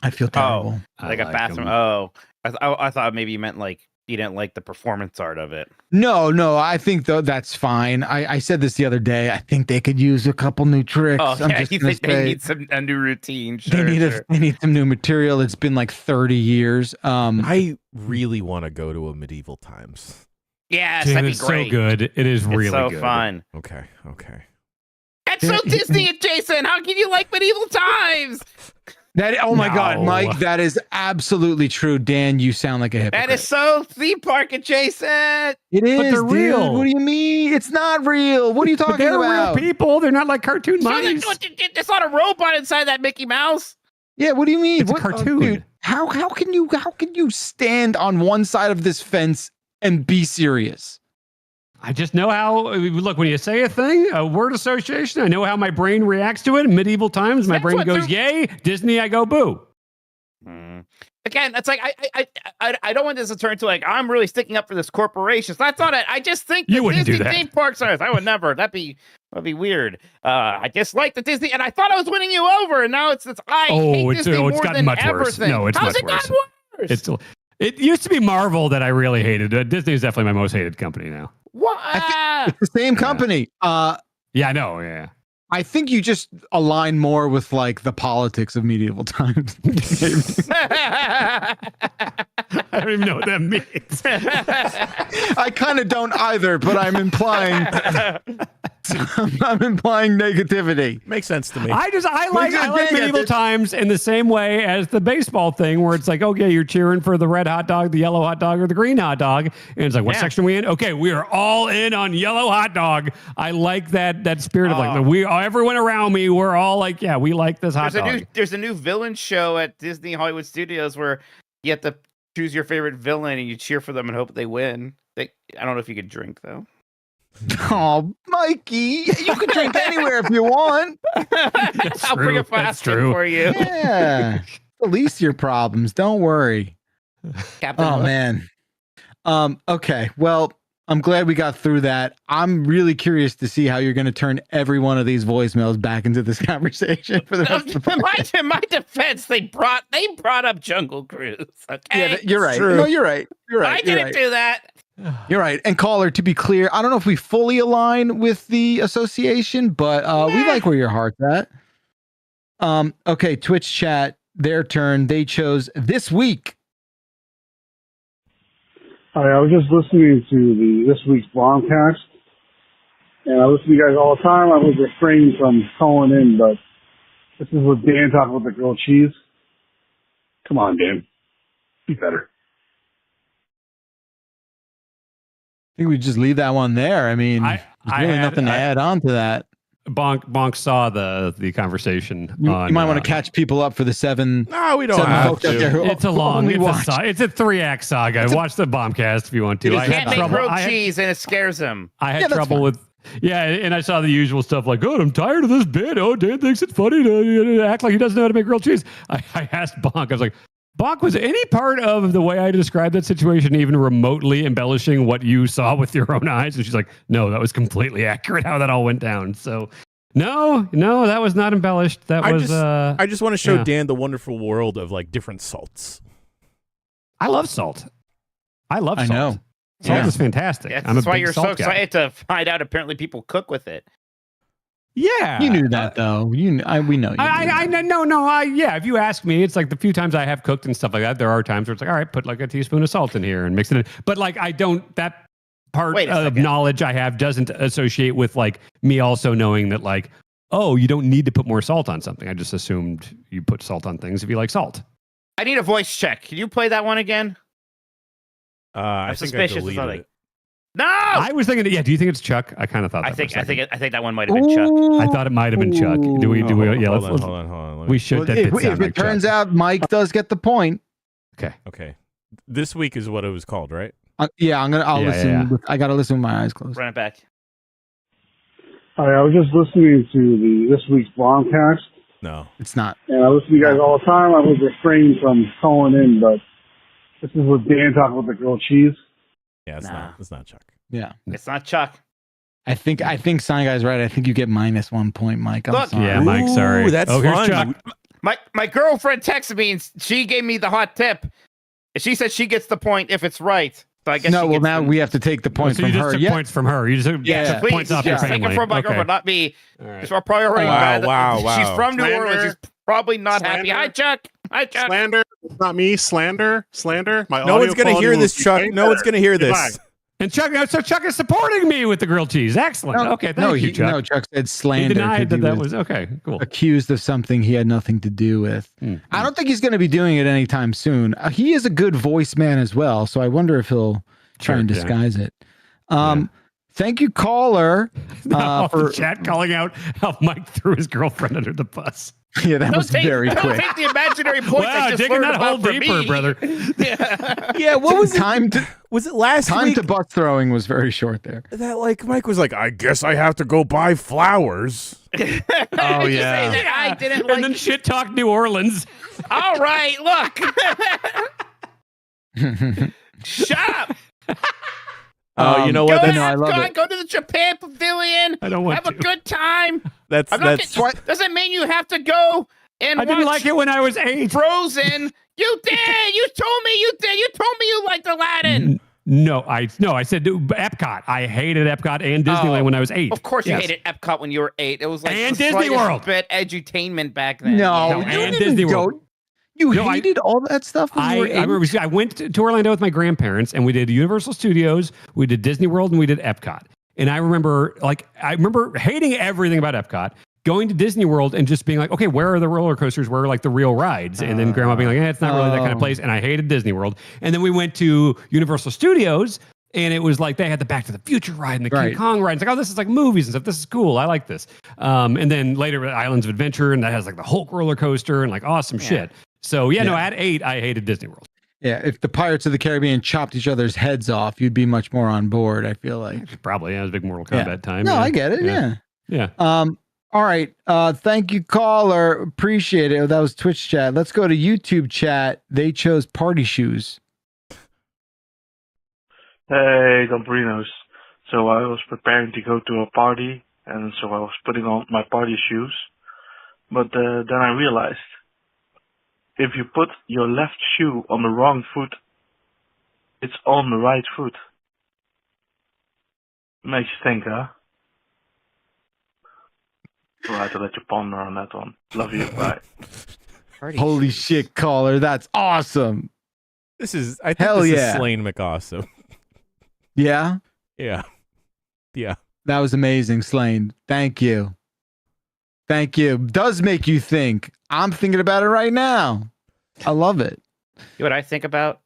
[SPEAKER 1] I feel terrible.
[SPEAKER 3] Like a bathroom. Oh, I thought maybe you meant like didn't like the performance art of it.
[SPEAKER 1] No, I think though that's fine. I said this the other day. I think they could use a couple new tricks.
[SPEAKER 3] Oh
[SPEAKER 1] I'm
[SPEAKER 3] yeah,
[SPEAKER 1] just
[SPEAKER 3] you
[SPEAKER 1] gonna
[SPEAKER 3] think they
[SPEAKER 1] say
[SPEAKER 3] need a new routine?
[SPEAKER 1] they need some new material. It's been like 30 years.
[SPEAKER 4] I really want to go to a medieval times.
[SPEAKER 3] Yes,
[SPEAKER 2] Dude,
[SPEAKER 3] that'd be
[SPEAKER 2] it's
[SPEAKER 3] great.
[SPEAKER 2] so good. It is really
[SPEAKER 3] It's so
[SPEAKER 2] good.
[SPEAKER 3] fun.
[SPEAKER 4] Okay.
[SPEAKER 3] That's so Disney adjacent. How can you like medieval times?
[SPEAKER 1] Oh my God,
[SPEAKER 2] No.
[SPEAKER 1] Mike, that is absolutely true. Dan, you sound like a hypocrite.
[SPEAKER 3] That is so theme park adjacent.
[SPEAKER 1] It is,
[SPEAKER 2] they're
[SPEAKER 1] dude.
[SPEAKER 2] real.
[SPEAKER 1] What do you mean? It's not real. What are you
[SPEAKER 2] But
[SPEAKER 1] talking
[SPEAKER 2] they're
[SPEAKER 1] about?
[SPEAKER 2] real people. They're not like cartoon mice.
[SPEAKER 3] There's not a robot inside that Mickey Mouse.
[SPEAKER 1] Yeah, what do you mean?
[SPEAKER 2] It's a
[SPEAKER 1] What-
[SPEAKER 2] cartoon.
[SPEAKER 1] dude, how can you stand on one side of this fence and be serious?
[SPEAKER 2] I just know how. Look, when you say a thing, a word association, I know how my brain reacts to it. In medieval times, my
[SPEAKER 3] That's
[SPEAKER 2] brain
[SPEAKER 3] what
[SPEAKER 2] goes
[SPEAKER 3] they're-
[SPEAKER 2] yay. Disney, I go boo.
[SPEAKER 3] Again, it's like I don't want this to turn to like I'm really sticking up for this corporation. That's not it. I just think
[SPEAKER 2] You
[SPEAKER 3] the
[SPEAKER 2] wouldn't do
[SPEAKER 3] Disney
[SPEAKER 2] that.
[SPEAKER 3] theme parks are. I would never. That'd be weird. I just like the Disney, and I thought I was winning you over, and now it's I hate Disney more
[SPEAKER 2] gotten
[SPEAKER 3] than
[SPEAKER 2] much
[SPEAKER 3] ever
[SPEAKER 2] worse.
[SPEAKER 3] thing.
[SPEAKER 2] No, it's
[SPEAKER 3] How's
[SPEAKER 2] much
[SPEAKER 3] it gotten worse?
[SPEAKER 2] It used to be Marvel that I really hated. Disney is definitely my most hated company now.
[SPEAKER 3] What?
[SPEAKER 1] It's the same company.
[SPEAKER 2] Yeah, I know. Yeah.
[SPEAKER 1] I think you just align more with like the politics of medieval times.
[SPEAKER 2] I don't even know what that means.
[SPEAKER 1] I kind of don't either, but I'm implying negativity.
[SPEAKER 4] Makes sense to me.
[SPEAKER 2] I like
[SPEAKER 1] dang it,
[SPEAKER 2] medieval
[SPEAKER 1] dude.
[SPEAKER 2] times in the same way as the baseball thing, where it's like, okay, you're cheering for the red hot dog, the yellow hot dog, or the green hot dog, and it's like, what section are we in? Okay, we are all in on yellow hot dog. I like that spirit of like everyone around me. We're all like, yeah, we like this hot dog.
[SPEAKER 3] There's a new villain show at Disney Hollywood Studios where you have to choose your favorite villain and you cheer for them and hope they win. I don't know if you could drink though.
[SPEAKER 1] Oh, Mikey, you can drink anywhere if you want.
[SPEAKER 3] I'll bring a flask in for you.
[SPEAKER 1] Yeah, at least your problems. Don't worry.
[SPEAKER 3] Captain
[SPEAKER 1] Oh
[SPEAKER 3] Hook.
[SPEAKER 1] man. Okay. Well, I'm glad we got through that. I'm really curious to see how you're going to turn every one of these voicemails back into this conversation for the rest of the
[SPEAKER 3] In my defense, they brought up Jungle Cruise. Okay,
[SPEAKER 1] Yeah, you're right.
[SPEAKER 4] True.
[SPEAKER 1] No, you're right. You're right.
[SPEAKER 3] I
[SPEAKER 1] You're
[SPEAKER 3] didn't
[SPEAKER 1] right.
[SPEAKER 3] do that.
[SPEAKER 1] You're right. And caller, to be clear, I don't know if we fully align with the association, but we like where your heart's at. Okay, Twitch chat, their turn. They chose this week.
[SPEAKER 9] Hi, I was just listening to this week's Bombcast, and I listen to you guys all the time. I was refraining from calling in, but this is what Dan talking about the grilled cheese. Come on, Dan. Be better.
[SPEAKER 1] I think we just leave that one there. I mean, there's really nothing to add on to that.
[SPEAKER 2] Bonk saw the conversation.
[SPEAKER 1] You might want to catch people up for the seven.
[SPEAKER 4] No, we don't
[SPEAKER 1] seven
[SPEAKER 4] have
[SPEAKER 1] folks out there
[SPEAKER 4] to.
[SPEAKER 1] who
[SPEAKER 2] It's a long.
[SPEAKER 1] only watch.
[SPEAKER 2] It's a 3-act saga. Watch the Bombcast if you want to.
[SPEAKER 3] You
[SPEAKER 2] I
[SPEAKER 3] can't
[SPEAKER 2] had
[SPEAKER 3] make
[SPEAKER 2] trouble.
[SPEAKER 3] grilled
[SPEAKER 2] I had,
[SPEAKER 3] cheese and it scares him.
[SPEAKER 2] I had
[SPEAKER 1] Yeah, that's
[SPEAKER 2] trouble
[SPEAKER 1] fine.
[SPEAKER 2] with. Yeah, and I saw the usual stuff like, "Oh, I'm tired of this bit. Oh, Dan thinks it's funny to act like he doesn't know how to make grilled cheese." I asked Bonk. I was like, "Bonk, was any part of the way I described that situation even remotely embellishing what you saw with your own eyes?" And she's like, "No, that was completely accurate how that all went down." So, no, that was not embellished. That
[SPEAKER 4] I
[SPEAKER 2] was.
[SPEAKER 4] just want to show
[SPEAKER 2] yeah.
[SPEAKER 4] Dan the wonderful world of like different salts.
[SPEAKER 2] I love salt. I love
[SPEAKER 1] I
[SPEAKER 2] salt.
[SPEAKER 1] know.
[SPEAKER 2] Salt
[SPEAKER 1] Yeah.
[SPEAKER 2] is fantastic.
[SPEAKER 3] That's
[SPEAKER 2] I'm a
[SPEAKER 3] why
[SPEAKER 2] big
[SPEAKER 3] you're so
[SPEAKER 2] salt guy.
[SPEAKER 3] excited to find out. Apparently, people cook with it.
[SPEAKER 2] Yeah,
[SPEAKER 1] You knew that though. We know you. knew that.
[SPEAKER 2] Yeah. If you ask me, it's like the few times I have cooked and stuff like that. There are times where it's like, all right, put like a teaspoon of salt in here and mix it in. But like, I don't. That part
[SPEAKER 3] Wait a
[SPEAKER 2] of
[SPEAKER 3] second.
[SPEAKER 2] knowledge I have doesn't associate with like me also knowing that like, oh, you don't need to put more salt on something. I just assumed you put salt on things if you like salt.
[SPEAKER 3] I need a voice check. Can you play that one again?
[SPEAKER 4] I
[SPEAKER 3] I'm
[SPEAKER 4] think I
[SPEAKER 3] suspicious of
[SPEAKER 4] deleted
[SPEAKER 3] something.
[SPEAKER 4] it.
[SPEAKER 3] No.
[SPEAKER 2] I was thinking, yeah. Do you think it's Chuck? I kind of thought.
[SPEAKER 3] I
[SPEAKER 2] That
[SPEAKER 3] think
[SPEAKER 2] for a second.
[SPEAKER 3] that one might have been Chuck.
[SPEAKER 2] I thought it might have been Chuck. Do we? Yeah.
[SPEAKER 4] Hold
[SPEAKER 2] Let's.
[SPEAKER 4] on.
[SPEAKER 2] We should.
[SPEAKER 1] Well,
[SPEAKER 2] that did
[SPEAKER 1] if
[SPEAKER 2] sound
[SPEAKER 1] it
[SPEAKER 2] like
[SPEAKER 1] turns
[SPEAKER 2] Chuck.
[SPEAKER 1] out Mike does get the point,
[SPEAKER 4] Okay. This week is what it was called, right?
[SPEAKER 1] I'll
[SPEAKER 2] Yeah,
[SPEAKER 1] listen.
[SPEAKER 2] yeah.
[SPEAKER 1] I gotta listen with my eyes closed.
[SPEAKER 3] Run it back.
[SPEAKER 9] Hi, I was just listening to this week's Bombcast,
[SPEAKER 4] No.
[SPEAKER 1] It's not.
[SPEAKER 9] and I listen to you guys all the time. I was refraining from calling in, but this is what Dan talking about the grilled cheese.
[SPEAKER 4] Yeah, it's
[SPEAKER 3] Nah.
[SPEAKER 4] not. It's not Chuck.
[SPEAKER 1] Yeah.
[SPEAKER 3] It's not Chuck.
[SPEAKER 1] I think Sign Guy's right. I think you get -1 point, Mike. I'm
[SPEAKER 3] Look.
[SPEAKER 1] sorry.
[SPEAKER 2] Yeah, Mike. Sorry.
[SPEAKER 4] Ooh, that's
[SPEAKER 2] oh, here's
[SPEAKER 4] fun.
[SPEAKER 2] Chuck.
[SPEAKER 3] My girlfriend texted me and she gave me the hot tip. She said she gets the point if it's right. So I guess
[SPEAKER 1] no.
[SPEAKER 3] she
[SPEAKER 1] Well,
[SPEAKER 3] gets
[SPEAKER 1] now
[SPEAKER 3] them.
[SPEAKER 1] we have to take the points
[SPEAKER 2] so
[SPEAKER 1] from
[SPEAKER 2] you just
[SPEAKER 1] her.
[SPEAKER 2] took
[SPEAKER 1] Yeah.
[SPEAKER 2] points from her. You just took
[SPEAKER 3] Yeah,
[SPEAKER 2] took points
[SPEAKER 3] please,
[SPEAKER 2] off your
[SPEAKER 3] just take
[SPEAKER 2] family.
[SPEAKER 3] it from my
[SPEAKER 2] Okay.
[SPEAKER 3] girlfriend, not me.
[SPEAKER 2] All right.
[SPEAKER 3] She's probably already mad.
[SPEAKER 4] Wow,
[SPEAKER 3] She's
[SPEAKER 4] wow.
[SPEAKER 3] from New
[SPEAKER 10] Slander.
[SPEAKER 3] Orleans. She's probably not happy.
[SPEAKER 10] Slander.
[SPEAKER 3] Hi, Chuck. Hi, Chuck.
[SPEAKER 10] Slander. It's not me. Slander. My
[SPEAKER 4] No
[SPEAKER 10] audio
[SPEAKER 4] one's gonna
[SPEAKER 10] quality
[SPEAKER 4] hear
[SPEAKER 10] will
[SPEAKER 4] this,
[SPEAKER 10] be
[SPEAKER 4] Chuck.
[SPEAKER 10] way
[SPEAKER 4] No one's
[SPEAKER 10] better.
[SPEAKER 4] gonna hear
[SPEAKER 10] Goodbye.
[SPEAKER 4] this.
[SPEAKER 2] And Chuck, so Chuck is supporting me with the grilled cheese. Excellent.
[SPEAKER 1] No,
[SPEAKER 2] Okay, thank
[SPEAKER 1] no,
[SPEAKER 2] you, Chuck.
[SPEAKER 1] No, Chuck said
[SPEAKER 2] He
[SPEAKER 1] slander.
[SPEAKER 2] denied
[SPEAKER 1] 'cause
[SPEAKER 2] that
[SPEAKER 1] he
[SPEAKER 2] was okay. Cool.
[SPEAKER 1] accused of something he had nothing to do with. I don't think he's going to be doing it anytime soon. He is a good voice man as well, so I wonder if he'll try and disguise it. Thank you, caller,
[SPEAKER 2] for
[SPEAKER 1] for
[SPEAKER 2] chat calling out how Mike threw his girlfriend under the bus.
[SPEAKER 1] Yeah, that was very
[SPEAKER 3] Don't
[SPEAKER 1] quick.
[SPEAKER 3] take the imaginary points
[SPEAKER 2] Wow,
[SPEAKER 3] I just
[SPEAKER 2] digging
[SPEAKER 3] learned
[SPEAKER 2] that hole
[SPEAKER 3] about from
[SPEAKER 2] deeper,
[SPEAKER 3] me.
[SPEAKER 2] brother.
[SPEAKER 4] Yeah, what was it?
[SPEAKER 1] Time to
[SPEAKER 4] Was it last
[SPEAKER 1] time
[SPEAKER 4] week
[SPEAKER 1] to bus throwing was very short there.
[SPEAKER 4] that like Mike was like, I guess I have to go buy flowers.
[SPEAKER 3] Oh
[SPEAKER 2] yeah.
[SPEAKER 3] that I didn't
[SPEAKER 2] And
[SPEAKER 3] like.
[SPEAKER 2] then shit talk New Orleans.
[SPEAKER 3] All right, look. Shut up.
[SPEAKER 4] Oh, you know what?
[SPEAKER 3] Go to
[SPEAKER 4] That's,
[SPEAKER 1] I love
[SPEAKER 3] Epcot,
[SPEAKER 1] it.
[SPEAKER 3] go to the Japan Pavilion.
[SPEAKER 2] I don't want
[SPEAKER 3] have a
[SPEAKER 2] to.
[SPEAKER 3] good time.
[SPEAKER 4] that's
[SPEAKER 3] I'm not
[SPEAKER 4] that's
[SPEAKER 3] getting, doesn't mean you have to go and
[SPEAKER 2] I didn't
[SPEAKER 3] watch
[SPEAKER 2] like it when I was 8.
[SPEAKER 3] Frozen. You did. You told me you did. You told me you liked Aladdin.
[SPEAKER 2] No, I said Epcot. I hated Epcot and Disneyland when I was 8.
[SPEAKER 3] Of course, you
[SPEAKER 2] Yes.
[SPEAKER 3] hated Epcot when you were 8. It was like
[SPEAKER 2] And
[SPEAKER 3] the
[SPEAKER 2] Disney
[SPEAKER 3] slightest
[SPEAKER 2] World.
[SPEAKER 3] bit edutainment back then.
[SPEAKER 1] No,
[SPEAKER 2] No,
[SPEAKER 1] you
[SPEAKER 2] and
[SPEAKER 1] didn't
[SPEAKER 2] Disney
[SPEAKER 1] go.
[SPEAKER 2] World.
[SPEAKER 1] You
[SPEAKER 2] No,
[SPEAKER 1] hated all that stuff when you were
[SPEAKER 2] I remember I went to Orlando with my grandparents, and we did Universal Studios, we did Disney World, and we did Epcot. And I remember hating everything about Epcot, going to Disney World and just being like, okay, where are the roller coasters? Where are like the real rides? And then grandma being like, it's not really that kind of place. And I hated Disney World. And then we went to Universal Studios, and it was like they had the Back to the Future ride and the King Kong ride. It's like, oh, this is like movies and stuff. This is cool. I like this. And then later Islands of Adventure, and that has like the Hulk roller coaster and like awesome shit. So no, at 8, I hated Disney World.
[SPEAKER 1] Yeah, if the Pirates of the Caribbean chopped each other's heads off, you'd be much more on board, I feel like.
[SPEAKER 2] Probably, yeah, it was a big Mortal Kombat time.
[SPEAKER 1] No,
[SPEAKER 2] yeah.
[SPEAKER 1] I get it, yeah.
[SPEAKER 2] Yeah.
[SPEAKER 1] All right. Thank you, caller. Appreciate it. That was Twitch chat. Let's go to YouTube chat. They chose party shoes.
[SPEAKER 9] Hey, Dombrinos. So I was preparing to go to a party, and so I was putting on my party shoes. But then I realized, if you put your left shoe on the wrong foot, it's on the right foot. Makes you think, huh? We'll have to let you ponder on that one. Love you. Bye.
[SPEAKER 1] Holy shit, caller. That's awesome.
[SPEAKER 4] this is I think
[SPEAKER 1] Hell
[SPEAKER 4] this
[SPEAKER 1] yeah.
[SPEAKER 4] is Slane McAwesome.
[SPEAKER 1] Yeah?
[SPEAKER 4] Yeah. Yeah.
[SPEAKER 1] That was amazing, Slane. Thank you. Thank you. Does make you think. I'm thinking about it right now. I love it.
[SPEAKER 3] You know what I think about?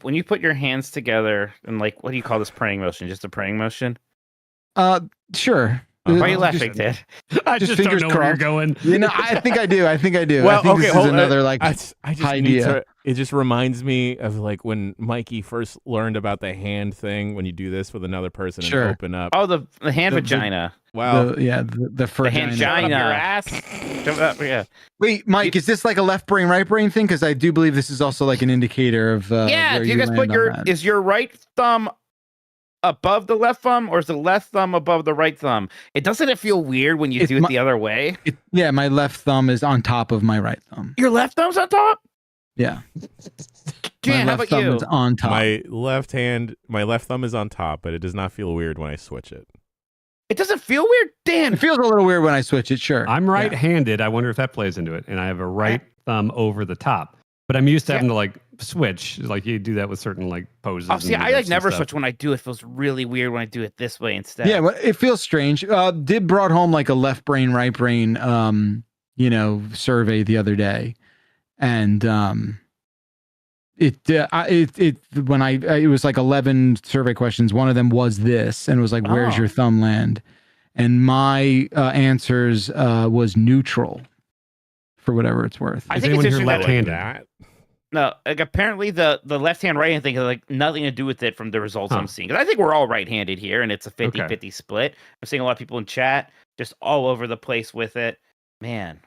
[SPEAKER 3] When you put your hands together and like, what do you call this praying motion? Just a praying motion?
[SPEAKER 1] Sure.
[SPEAKER 3] Why are you laughing, Dad?
[SPEAKER 2] I just don't
[SPEAKER 1] fingers
[SPEAKER 2] know where you're
[SPEAKER 1] crossed.
[SPEAKER 2] going.
[SPEAKER 1] You know, I think I do.
[SPEAKER 4] Well,
[SPEAKER 1] I think
[SPEAKER 4] okay,
[SPEAKER 1] this is
[SPEAKER 4] hold on.
[SPEAKER 1] another like
[SPEAKER 4] I just need
[SPEAKER 1] idea.
[SPEAKER 4] to, it just reminds me of like when Mikey first learned about the hand thing when you do this with another person
[SPEAKER 1] Sure.
[SPEAKER 4] and open up.
[SPEAKER 3] Oh, the hand
[SPEAKER 1] The-
[SPEAKER 3] vagina.
[SPEAKER 4] Wow.
[SPEAKER 1] the
[SPEAKER 3] The
[SPEAKER 1] vagina.
[SPEAKER 3] hand your ass. Shove it up, yeah.
[SPEAKER 1] Wait, Mike, is this like a left brain, right brain thing? Because I do believe this is also like an indicator of
[SPEAKER 3] Yeah,
[SPEAKER 1] where
[SPEAKER 3] do you guys
[SPEAKER 1] land
[SPEAKER 3] put
[SPEAKER 1] on
[SPEAKER 3] your
[SPEAKER 1] that.
[SPEAKER 3] is your right thumb above the left thumb, or is the left thumb above the right thumb? It doesn't it feel weird when you
[SPEAKER 1] It's
[SPEAKER 3] do it
[SPEAKER 1] my-
[SPEAKER 3] the other way?
[SPEAKER 1] Yeah, my left thumb is on top of my right thumb.
[SPEAKER 3] Your left thumb's on top?
[SPEAKER 1] Yeah.
[SPEAKER 3] Jan,
[SPEAKER 1] my
[SPEAKER 3] how
[SPEAKER 1] left
[SPEAKER 3] about
[SPEAKER 1] thumb
[SPEAKER 3] you?
[SPEAKER 1] is on top.
[SPEAKER 4] My left thumb is on top, but it does not feel weird when I switch it.
[SPEAKER 3] It doesn't feel weird, Dan.
[SPEAKER 1] It feels a little weird when I switch it, sure.
[SPEAKER 2] I'm
[SPEAKER 1] Yeah.
[SPEAKER 2] right-handed. I wonder if that plays into it. And I have a right thumb over the top. But I'm used to having to like switch. Like you do that with certain like poses.
[SPEAKER 3] Oh, see,
[SPEAKER 2] and
[SPEAKER 3] I like
[SPEAKER 2] lifts and
[SPEAKER 3] never
[SPEAKER 2] stuff.
[SPEAKER 3] switch when I do it. It feels really weird when I do it this way instead.
[SPEAKER 1] Yeah, well, it feels strange. Did brought home like a left brain, right brain, survey the other day, and it was like 11 survey questions. One of them was this, and it was like, "Where's your thumb land?" And my answers was neutral, for whatever it's worth.
[SPEAKER 3] I
[SPEAKER 2] Is
[SPEAKER 3] think it's
[SPEAKER 2] anyone here
[SPEAKER 3] interesting that
[SPEAKER 2] left-handed?
[SPEAKER 4] That
[SPEAKER 3] no, like apparently the left hand right hand thing has like nothing to do with it from the results I'm seeing. 'Cause I think we're all right handed here, and it's a 50-50 split. I'm seeing a lot of people in chat just all over the place with it. Man,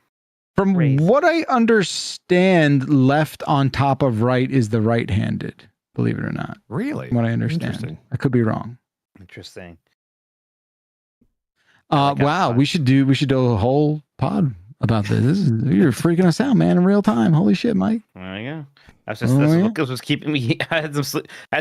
[SPEAKER 1] From
[SPEAKER 3] Crazy.
[SPEAKER 1] what I understand, left on top of right is the right-handed. Believe it or not,
[SPEAKER 2] Really?
[SPEAKER 1] from what I understand.
[SPEAKER 2] Interesting.
[SPEAKER 1] I could be wrong.
[SPEAKER 3] interesting. I like
[SPEAKER 1] Wow,
[SPEAKER 3] that.
[SPEAKER 1] we should do a whole pod about this. You're freaking us out, man, in real time. Holy shit, Mike.
[SPEAKER 3] There you go. That's what was keeping me. I had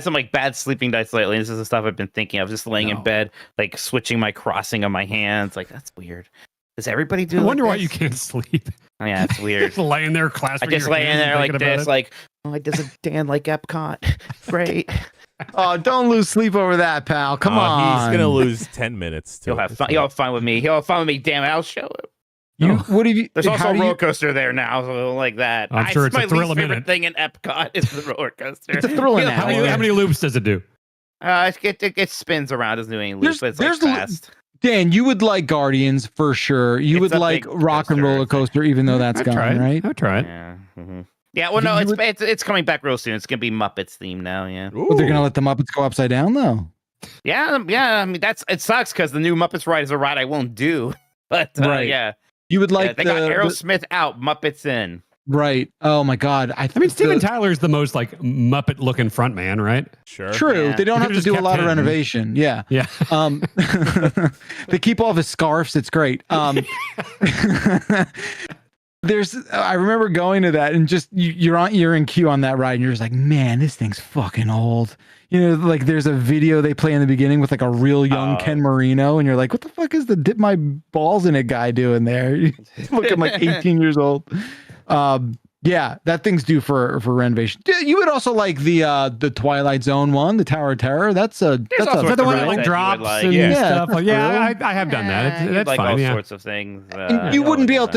[SPEAKER 3] some like bad sleeping nights lately. This is the stuff I've been thinking. I was just laying in bed, like switching my crossing of my hands. Like, that's weird. Does everybody do?
[SPEAKER 2] I wonder
[SPEAKER 3] like
[SPEAKER 2] why you can't sleep.
[SPEAKER 3] Oh, yeah, it's weird.
[SPEAKER 2] Just laying there, clasping.
[SPEAKER 3] I just
[SPEAKER 2] your
[SPEAKER 3] laying
[SPEAKER 2] hands
[SPEAKER 3] there
[SPEAKER 2] and
[SPEAKER 3] like
[SPEAKER 2] thinking
[SPEAKER 3] this,
[SPEAKER 2] about
[SPEAKER 3] like, oh, doesn't Dan like Epcot? Great.
[SPEAKER 1] Oh, don't lose sleep over that, pal. Come on.
[SPEAKER 4] He's gonna lose 10 minutes.
[SPEAKER 3] He'll have fun. He'll have fun with me. He'll have fun with me. Damn it, I'll show him.
[SPEAKER 1] What have you?
[SPEAKER 3] There's also
[SPEAKER 1] how
[SPEAKER 3] a
[SPEAKER 1] do you-
[SPEAKER 3] roller coaster there now, so like that.
[SPEAKER 2] I'm sure it's
[SPEAKER 3] my
[SPEAKER 2] a thrill
[SPEAKER 3] least
[SPEAKER 2] a
[SPEAKER 3] favorite
[SPEAKER 2] minute.
[SPEAKER 3] thing in Epcot is the roller coaster.
[SPEAKER 1] It's a thrill in
[SPEAKER 2] How many loops does it do?
[SPEAKER 3] It spins around, doesn't do any loops, but it's like fast.
[SPEAKER 1] Dan, you would like Guardians for sure. You would
[SPEAKER 3] a
[SPEAKER 1] like
[SPEAKER 3] big
[SPEAKER 1] Rock and Roller Coaster, even though that's gone, right?
[SPEAKER 2] I'll try it.
[SPEAKER 3] Yeah. Yeah. Well, no, it's coming back real soon. It's gonna be Muppets themed now. Yeah.
[SPEAKER 1] But they're gonna let the Muppets go upside down, though.
[SPEAKER 3] Yeah. I mean, it sucks because the new Muppets ride is a ride I won't do. But
[SPEAKER 1] Right.
[SPEAKER 3] yeah,
[SPEAKER 1] You would like
[SPEAKER 3] they got Aerosmith out, Muppets in.
[SPEAKER 1] Right. Oh my God. I
[SPEAKER 2] mean, Steven Tyler's the most like Muppet looking front man, right?
[SPEAKER 4] Sure.
[SPEAKER 1] True.
[SPEAKER 3] Yeah.
[SPEAKER 1] They don't
[SPEAKER 2] You
[SPEAKER 1] have
[SPEAKER 2] could've
[SPEAKER 1] to do
[SPEAKER 2] just
[SPEAKER 1] a lot
[SPEAKER 2] kept
[SPEAKER 1] of
[SPEAKER 2] him.
[SPEAKER 1] renovation. Yeah.
[SPEAKER 2] Yeah.
[SPEAKER 1] They keep all of his scarves. It's great. I remember going to that and just you're in queue on that ride and you're just like, man, this thing's fucking old. You know, like there's a video they play in the beginning with like a real young Ken Marino, and you're like, what the fuck is the dip my balls in it guy doing there? He's looking like 18 years old. Yeah, that thing's due for renovation. You would also like the Twilight Zone one, the Tower of Terror. That's
[SPEAKER 2] Is that the one that like drops and stuff? Like, I have done that. That's
[SPEAKER 3] like
[SPEAKER 2] fine.
[SPEAKER 3] all
[SPEAKER 2] yeah.
[SPEAKER 3] sorts of things.
[SPEAKER 1] You wouldn't be able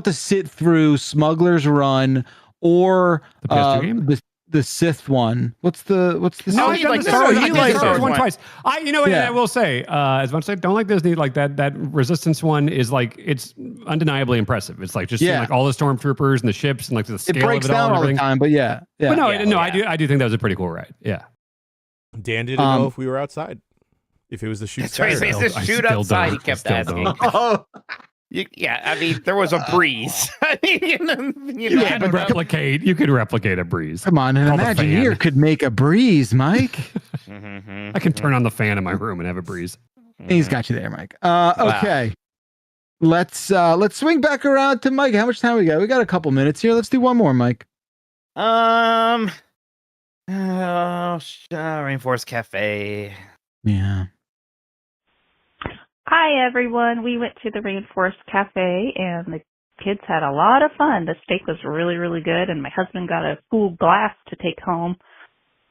[SPEAKER 1] to sit through Smuggler's Run or
[SPEAKER 2] The PS2 game?
[SPEAKER 1] the Sith one. What's the
[SPEAKER 2] No,
[SPEAKER 3] he
[SPEAKER 2] I've done
[SPEAKER 3] likes
[SPEAKER 2] the
[SPEAKER 3] Star
[SPEAKER 2] Star
[SPEAKER 3] Wars.
[SPEAKER 2] Wars.
[SPEAKER 3] He likes Star Wars
[SPEAKER 2] one
[SPEAKER 3] one.
[SPEAKER 2] twice. You know what?
[SPEAKER 1] Yeah.
[SPEAKER 2] I will say, as much as I don't like Disney, like that Resistance one is like it's undeniably impressive. It's like just seeing, like all the stormtroopers and the ships and like the scale
[SPEAKER 1] It breaks
[SPEAKER 2] of it all
[SPEAKER 1] down
[SPEAKER 2] and
[SPEAKER 1] all the
[SPEAKER 2] everything.
[SPEAKER 1] time, but yeah.
[SPEAKER 2] But no, I do think that was a pretty cool ride. Yeah.
[SPEAKER 4] Dan didn't know if we were outside. If it was the shoot.
[SPEAKER 3] That's right.
[SPEAKER 4] Saturday.
[SPEAKER 3] It's the shoot outside. He kept asking. Yeah, I mean, there was a breeze. I mean,
[SPEAKER 2] You could replicate a breeze.
[SPEAKER 1] Come on, an
[SPEAKER 2] Called a
[SPEAKER 1] Imagineer
[SPEAKER 2] fan.
[SPEAKER 1] could make a breeze, Mike.
[SPEAKER 2] I can turn on the fan in my room and have a breeze.
[SPEAKER 1] He's got you there, Mike. Okay. Let's swing back around to Mike. How much time we got? We got a couple minutes here. Let's do one more, Mike.
[SPEAKER 3] Rainforest Cafe.
[SPEAKER 1] Yeah.
[SPEAKER 11] Hi, everyone. We went to the Rainforest Cafe, and the kids had a lot of fun. The steak was really, really good, and my husband got a cool glass to take home.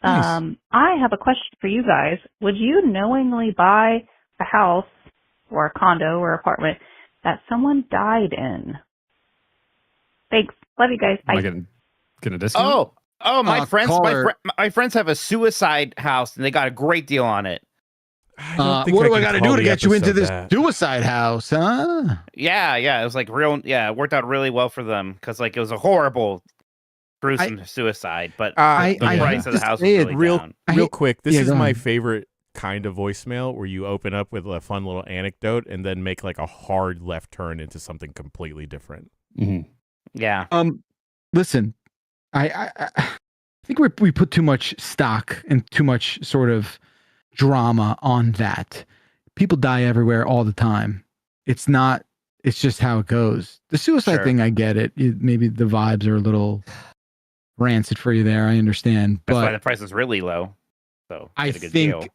[SPEAKER 1] Nice.
[SPEAKER 11] I have a question for you guys. Would you knowingly buy a house or a condo or apartment that someone died in? Thanks. Love you guys. Bye.
[SPEAKER 2] Am I getting a discount?
[SPEAKER 3] My friends,
[SPEAKER 1] caller.
[SPEAKER 3] my friends have a suicide house, and they got a great deal on it.
[SPEAKER 1] What do I got to do to get you into this suicide house, huh?
[SPEAKER 3] Yeah, it was like real. Yeah, it worked out really well for them because like it was a horrible, gruesome suicide, but the price of the house was really down.
[SPEAKER 4] Real quick. This is
[SPEAKER 1] go
[SPEAKER 4] my
[SPEAKER 1] ahead.
[SPEAKER 4] favorite kind of voicemail where you open up with a fun little anecdote and then make like a hard left turn into something completely different.
[SPEAKER 2] Mm-hmm.
[SPEAKER 3] Yeah.
[SPEAKER 1] Listen, I think we put too much stock and too much sort of drama on that. People die everywhere all the time. It's just how it goes. The suicide thing, I get it. Maybe the vibes are a little rancid for you there. I understand.
[SPEAKER 3] That's
[SPEAKER 1] but
[SPEAKER 3] why the price is really low. So
[SPEAKER 1] I
[SPEAKER 3] get a good
[SPEAKER 1] think
[SPEAKER 3] deal.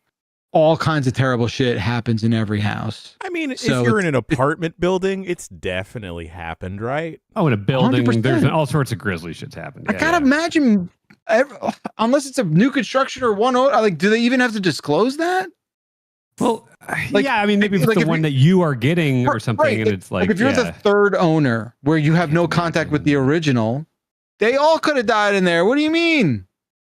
[SPEAKER 1] all kinds of terrible shit happens in every house.
[SPEAKER 4] I mean,
[SPEAKER 1] So
[SPEAKER 4] if you're in an apartment building, it's definitely happened, right?
[SPEAKER 2] Oh, in a building,
[SPEAKER 1] 100%.
[SPEAKER 2] there's all sorts of grisly shit's happened.
[SPEAKER 1] I gotta imagine, unless it's a new construction or one, like, do they even have to disclose that?
[SPEAKER 2] Well,
[SPEAKER 1] Like,
[SPEAKER 2] yeah, I mean, maybe if it's the one that you are getting or something,
[SPEAKER 1] right,
[SPEAKER 2] and it's like,
[SPEAKER 1] if you're the third owner where you have no contact with the original, they all could have died in there. What do you mean?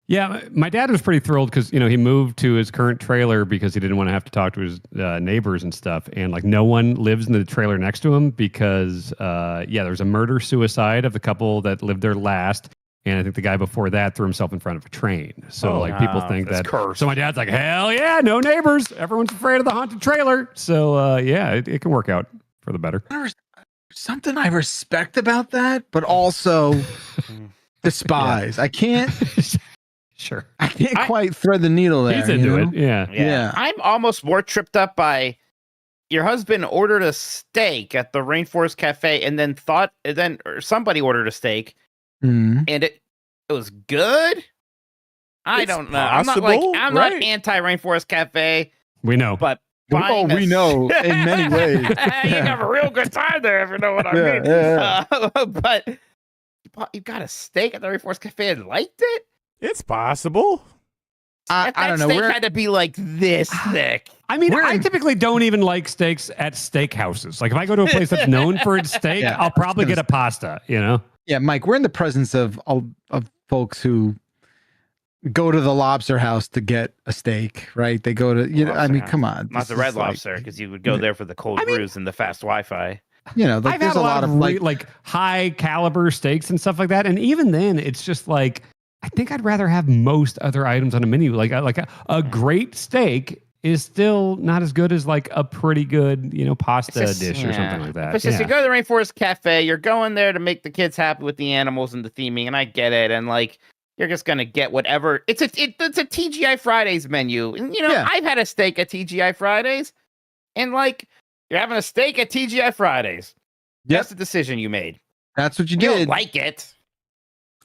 [SPEAKER 2] Yeah, my dad was pretty thrilled because, he moved to his current trailer because he didn't want to have to talk to his neighbors and stuff. And like no one lives in the trailer next to him because, there was a murder-suicide of the couple that lived there last. And I think the guy before that threw himself in front of a train. So people think that.
[SPEAKER 3] Cursed.
[SPEAKER 2] So my dad's like, hell yeah, no neighbors. Everyone's afraid of the haunted trailer. So it can work out for the better.
[SPEAKER 1] There's something I respect about that, but also despise. I can't.
[SPEAKER 2] Sure.
[SPEAKER 1] I can't quite thread the needle there.
[SPEAKER 2] He's into it. Yeah.
[SPEAKER 1] Yeah.
[SPEAKER 3] I'm almost more tripped up by your husband ordered a steak at the Rainforest Cafe, and then or somebody ordered a steak,
[SPEAKER 1] Mm.
[SPEAKER 3] and it was good. I don't know.
[SPEAKER 4] Possible,
[SPEAKER 3] I'm
[SPEAKER 4] right?
[SPEAKER 3] not anti Rainforest Cafe,
[SPEAKER 2] We know.
[SPEAKER 3] but
[SPEAKER 1] Oh, we know in many ways.
[SPEAKER 3] you have a real good time there, if you know what I mean.
[SPEAKER 1] Yeah.
[SPEAKER 3] But you got a steak at the Rainforest Cafe and liked it?
[SPEAKER 4] It's possible.
[SPEAKER 1] I don't know.
[SPEAKER 3] Steak had to be like this thick.
[SPEAKER 2] I mean, I typically don't even like steaks at steakhouses. Like if I go to a place that's known for its steak,
[SPEAKER 1] Yeah,
[SPEAKER 2] I'll probably get a pasta, you know?
[SPEAKER 1] Yeah, Mike, we're in the presence of folks who go to the Lobster House to get a steak, right? They go to, I mean, come on.
[SPEAKER 3] Not the Red Lobster, because you would go there for the cold brews and the fast Wi-Fi.
[SPEAKER 1] Like,
[SPEAKER 2] I've
[SPEAKER 1] there's
[SPEAKER 2] had a lot of
[SPEAKER 1] like
[SPEAKER 2] high caliber steaks and stuff like that. And even then, it's just like, I think I'd rather have most other items on a menu. Like a great steak is still not as good as like a pretty good, pasta dish or something like that.
[SPEAKER 3] But since you go to the Rainforest Cafe, you're going there to make the kids happy with the animals and the theming, and I get it. And like, you're just gonna get whatever. It's a TGI Fridays menu, and I've had a steak at TGI Fridays, and like, you're having a steak at TGI Fridays. That's the decision you made.
[SPEAKER 1] That's what you
[SPEAKER 3] You
[SPEAKER 1] did.
[SPEAKER 3] don't like it.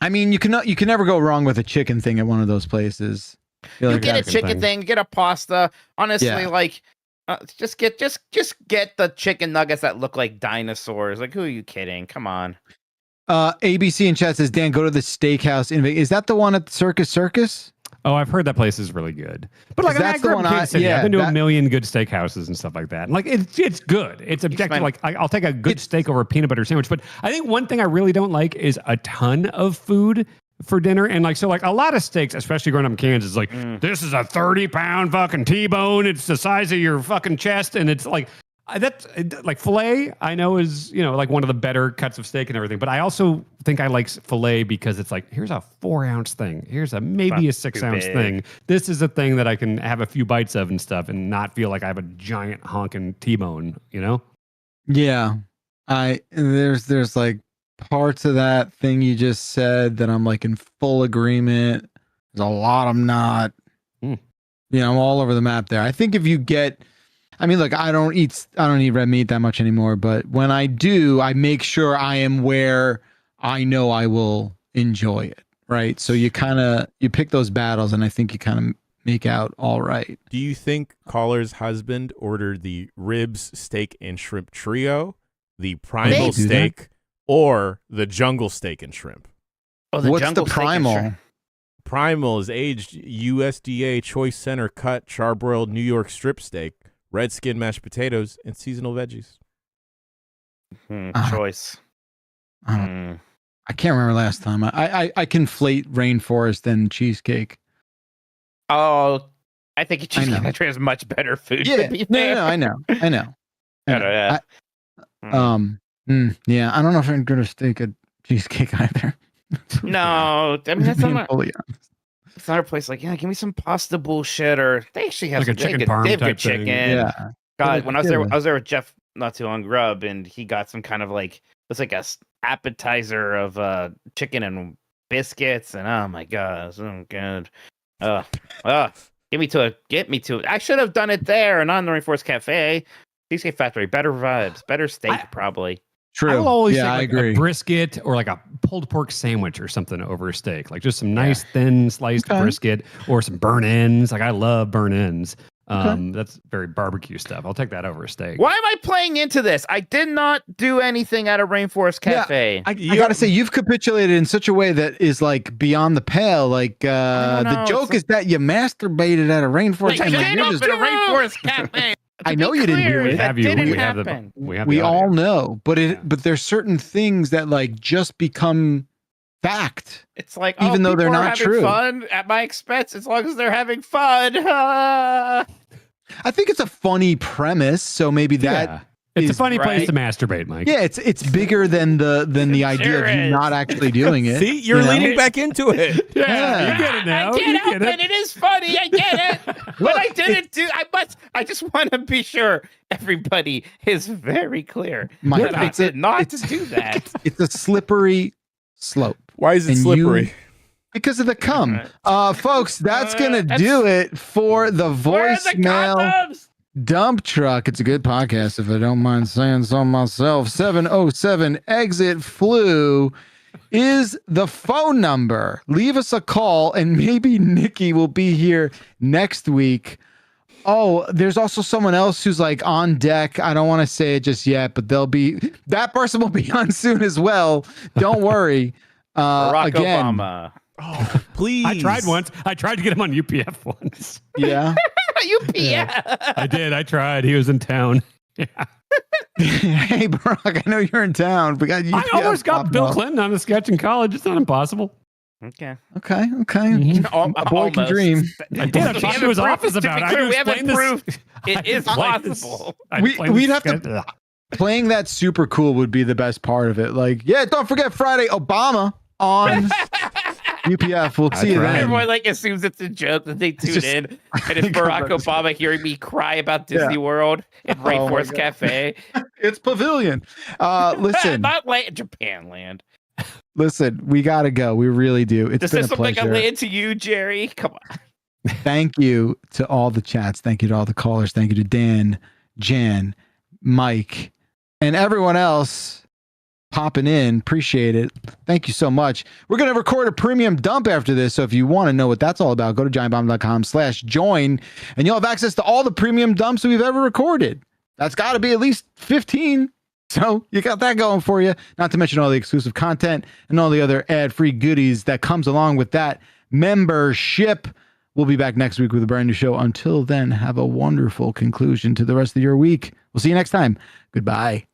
[SPEAKER 1] I mean, you can never go wrong with a chicken thing at one of those places.
[SPEAKER 3] You get a chicken thing, get a pasta. Honestly, like, just get the chicken nuggets that look like dinosaurs. Like, who are you kidding? Come on.
[SPEAKER 1] ABC in chat says, Dan, go to the steakhouse in Vegas. Is that the one at Circus Circus?
[SPEAKER 2] Oh, I've heard that place is really good. But like,
[SPEAKER 1] That's the one
[SPEAKER 2] I've been to a million good steakhouses and stuff like that. And like, it's good. It's objective. Like, I'll take a good steak over a peanut butter sandwich. But I think one thing I really don't like is a ton of food for dinner. And like, so like a lot of steaks, especially growing up in Kansas, like, this is a 30-pound fucking T-bone. It's the size of your fucking chest. And it's like, that's like filet, I know is, like one of the better cuts of steak and everything. But I also think I like filet because it's like, here's a 4-ounce thing. Here's maybe a 6-ounce thing. This is a thing that I can have a few bites of and stuff and not feel like I have a giant honking T-bone,
[SPEAKER 1] Yeah. There's like parts of that thing you just said that I'm like in full agreement. There's a lot I'm not. I'm all over the map there. I think if you get, I mean, look, I don't eat red meat that much anymore, but when I do, I make sure I am where I know I will enjoy it, right? So you pick those battles, and I think you kind of make out all right.
[SPEAKER 4] Do you think Caller's husband ordered the ribs, steak, and shrimp trio, the primal steak, or the jungle steak and shrimp?
[SPEAKER 3] Oh,
[SPEAKER 1] what's the primal?
[SPEAKER 4] Primal is aged USDA choice center cut charbroiled New York strip steak, red skin mashed potatoes, and seasonal veggies.
[SPEAKER 3] Choice.
[SPEAKER 1] I can't remember last time. I conflate rainforest and cheesecake.
[SPEAKER 3] Oh, I think cheesecake factory has much better food.
[SPEAKER 1] Yeah,
[SPEAKER 3] to be fair.
[SPEAKER 1] no, I know.
[SPEAKER 3] Yeah.
[SPEAKER 1] Yeah, I don't know if I'm good at steak at cheesecake either.
[SPEAKER 3] No, I mean that's not.
[SPEAKER 1] Fully honest.
[SPEAKER 3] It's another place like, give me some pasta bullshit, or they actually have
[SPEAKER 2] Like a
[SPEAKER 3] some
[SPEAKER 2] chicken
[SPEAKER 3] good,
[SPEAKER 2] parm
[SPEAKER 3] they have
[SPEAKER 2] type
[SPEAKER 3] good chicken.
[SPEAKER 2] thing.
[SPEAKER 1] Yeah.
[SPEAKER 3] God, when I was there with Jeff not too long Grub, and he got some kind of like, it's like a appetizer of chicken and biscuits, and oh my god, it's so good. Get me to it. I should have done it there and on the Rainforest Cafe. Cheesecake Factory, better vibes, better steak, probably.
[SPEAKER 1] True.
[SPEAKER 2] I will always
[SPEAKER 1] I
[SPEAKER 2] take
[SPEAKER 1] agree.
[SPEAKER 2] a brisket or like a pulled pork sandwich or something over a steak. Like just some nice thin sliced brisket or some burnt ends. Like I love burnt ends. That's very barbecue stuff. I'll take that over a steak.
[SPEAKER 3] Why am I playing into this? I did not do anything at a Rainforest Cafe.
[SPEAKER 1] I gotta say, you've capitulated in such a way that is like beyond the pale. Like the joke is that you masturbated at a rainforest.
[SPEAKER 3] I came up at a Rainforest Cafe.
[SPEAKER 1] I know you didn't do it. We all know, but there's certain things that like just become fact.
[SPEAKER 3] It's like,
[SPEAKER 1] even though they're not true.
[SPEAKER 3] Fun at my expense, as long as they're having fun.
[SPEAKER 1] I think it's a funny premise, so maybe that
[SPEAKER 2] it's a funny place to masturbate, Mike.
[SPEAKER 1] Yeah, it's bigger than the idea of you not actually doing it.
[SPEAKER 4] See, you're leaning back into it.
[SPEAKER 2] Yeah, you get it now.
[SPEAKER 3] I can't help it. It is funny. I get it. But I didn't do. I just want to be sure everybody is very clear that I did not do that.
[SPEAKER 1] It's a slippery slope.
[SPEAKER 4] Why is it slippery?
[SPEAKER 1] Because of the cum. Folks, that's going to do it for the voicemail. Dump Truck. It's a good podcast, if I don't mind saying so myself. 707 Exit Flu is the phone number. Leave us a call, and maybe Nikki will be here next week. Oh, there's also someone else who's like on deck. I don't want to say it just yet, but that person will be on soon as well. Don't worry.
[SPEAKER 3] Barack
[SPEAKER 1] again,
[SPEAKER 3] Obama.
[SPEAKER 4] Oh, please.
[SPEAKER 2] I tried once. I tried to get him on UPF once.
[SPEAKER 1] Yeah.
[SPEAKER 3] UPF.
[SPEAKER 2] I did. I tried. He was in town. Yeah.
[SPEAKER 1] Hey, Barack, I know you're in town. We got UPF.
[SPEAKER 2] I almost got Bill Clinton on a sketch in college. It's not impossible.
[SPEAKER 3] Okay.
[SPEAKER 1] A boy can dream.
[SPEAKER 2] I did. I talked to his office about it.
[SPEAKER 3] We haven't proved it is possible.
[SPEAKER 1] We'd have to. Playing that super cool would be the best part of it. Like, yeah, don't forget Friday, Obama on UPF. We'll see you then.
[SPEAKER 3] Everyone like assumes it's a joke that they tune in, and it's Barack Obama hearing me cry about Disney World and Rainforest Cafe.
[SPEAKER 1] It's Pavilion. Listen,
[SPEAKER 3] not Japan Land.
[SPEAKER 1] Listen, we gotta go. We really do. It's
[SPEAKER 3] Does
[SPEAKER 1] been
[SPEAKER 3] this
[SPEAKER 1] a
[SPEAKER 3] look like
[SPEAKER 1] pleasure.
[SPEAKER 3] a land to you, Jerry? Come on.
[SPEAKER 1] Thank you to all the chats. Thank you to all the callers. Thank you to Dan, Jan, Mike, and everyone else popping in. Appreciate it. Thank you so much. We're going to record a premium dump after this. So if you want to know what that's all about, go to giantbomb.com/join and you'll have access to all the premium dumps we've ever recorded. That's got to be at least 15. So you got that going for you. Not to mention all the exclusive content and all the other ad-free goodies that comes along with that membership. We'll be back next week with a brand new show. Until then, have a wonderful conclusion to the rest of your week. We'll see you next time. Goodbye.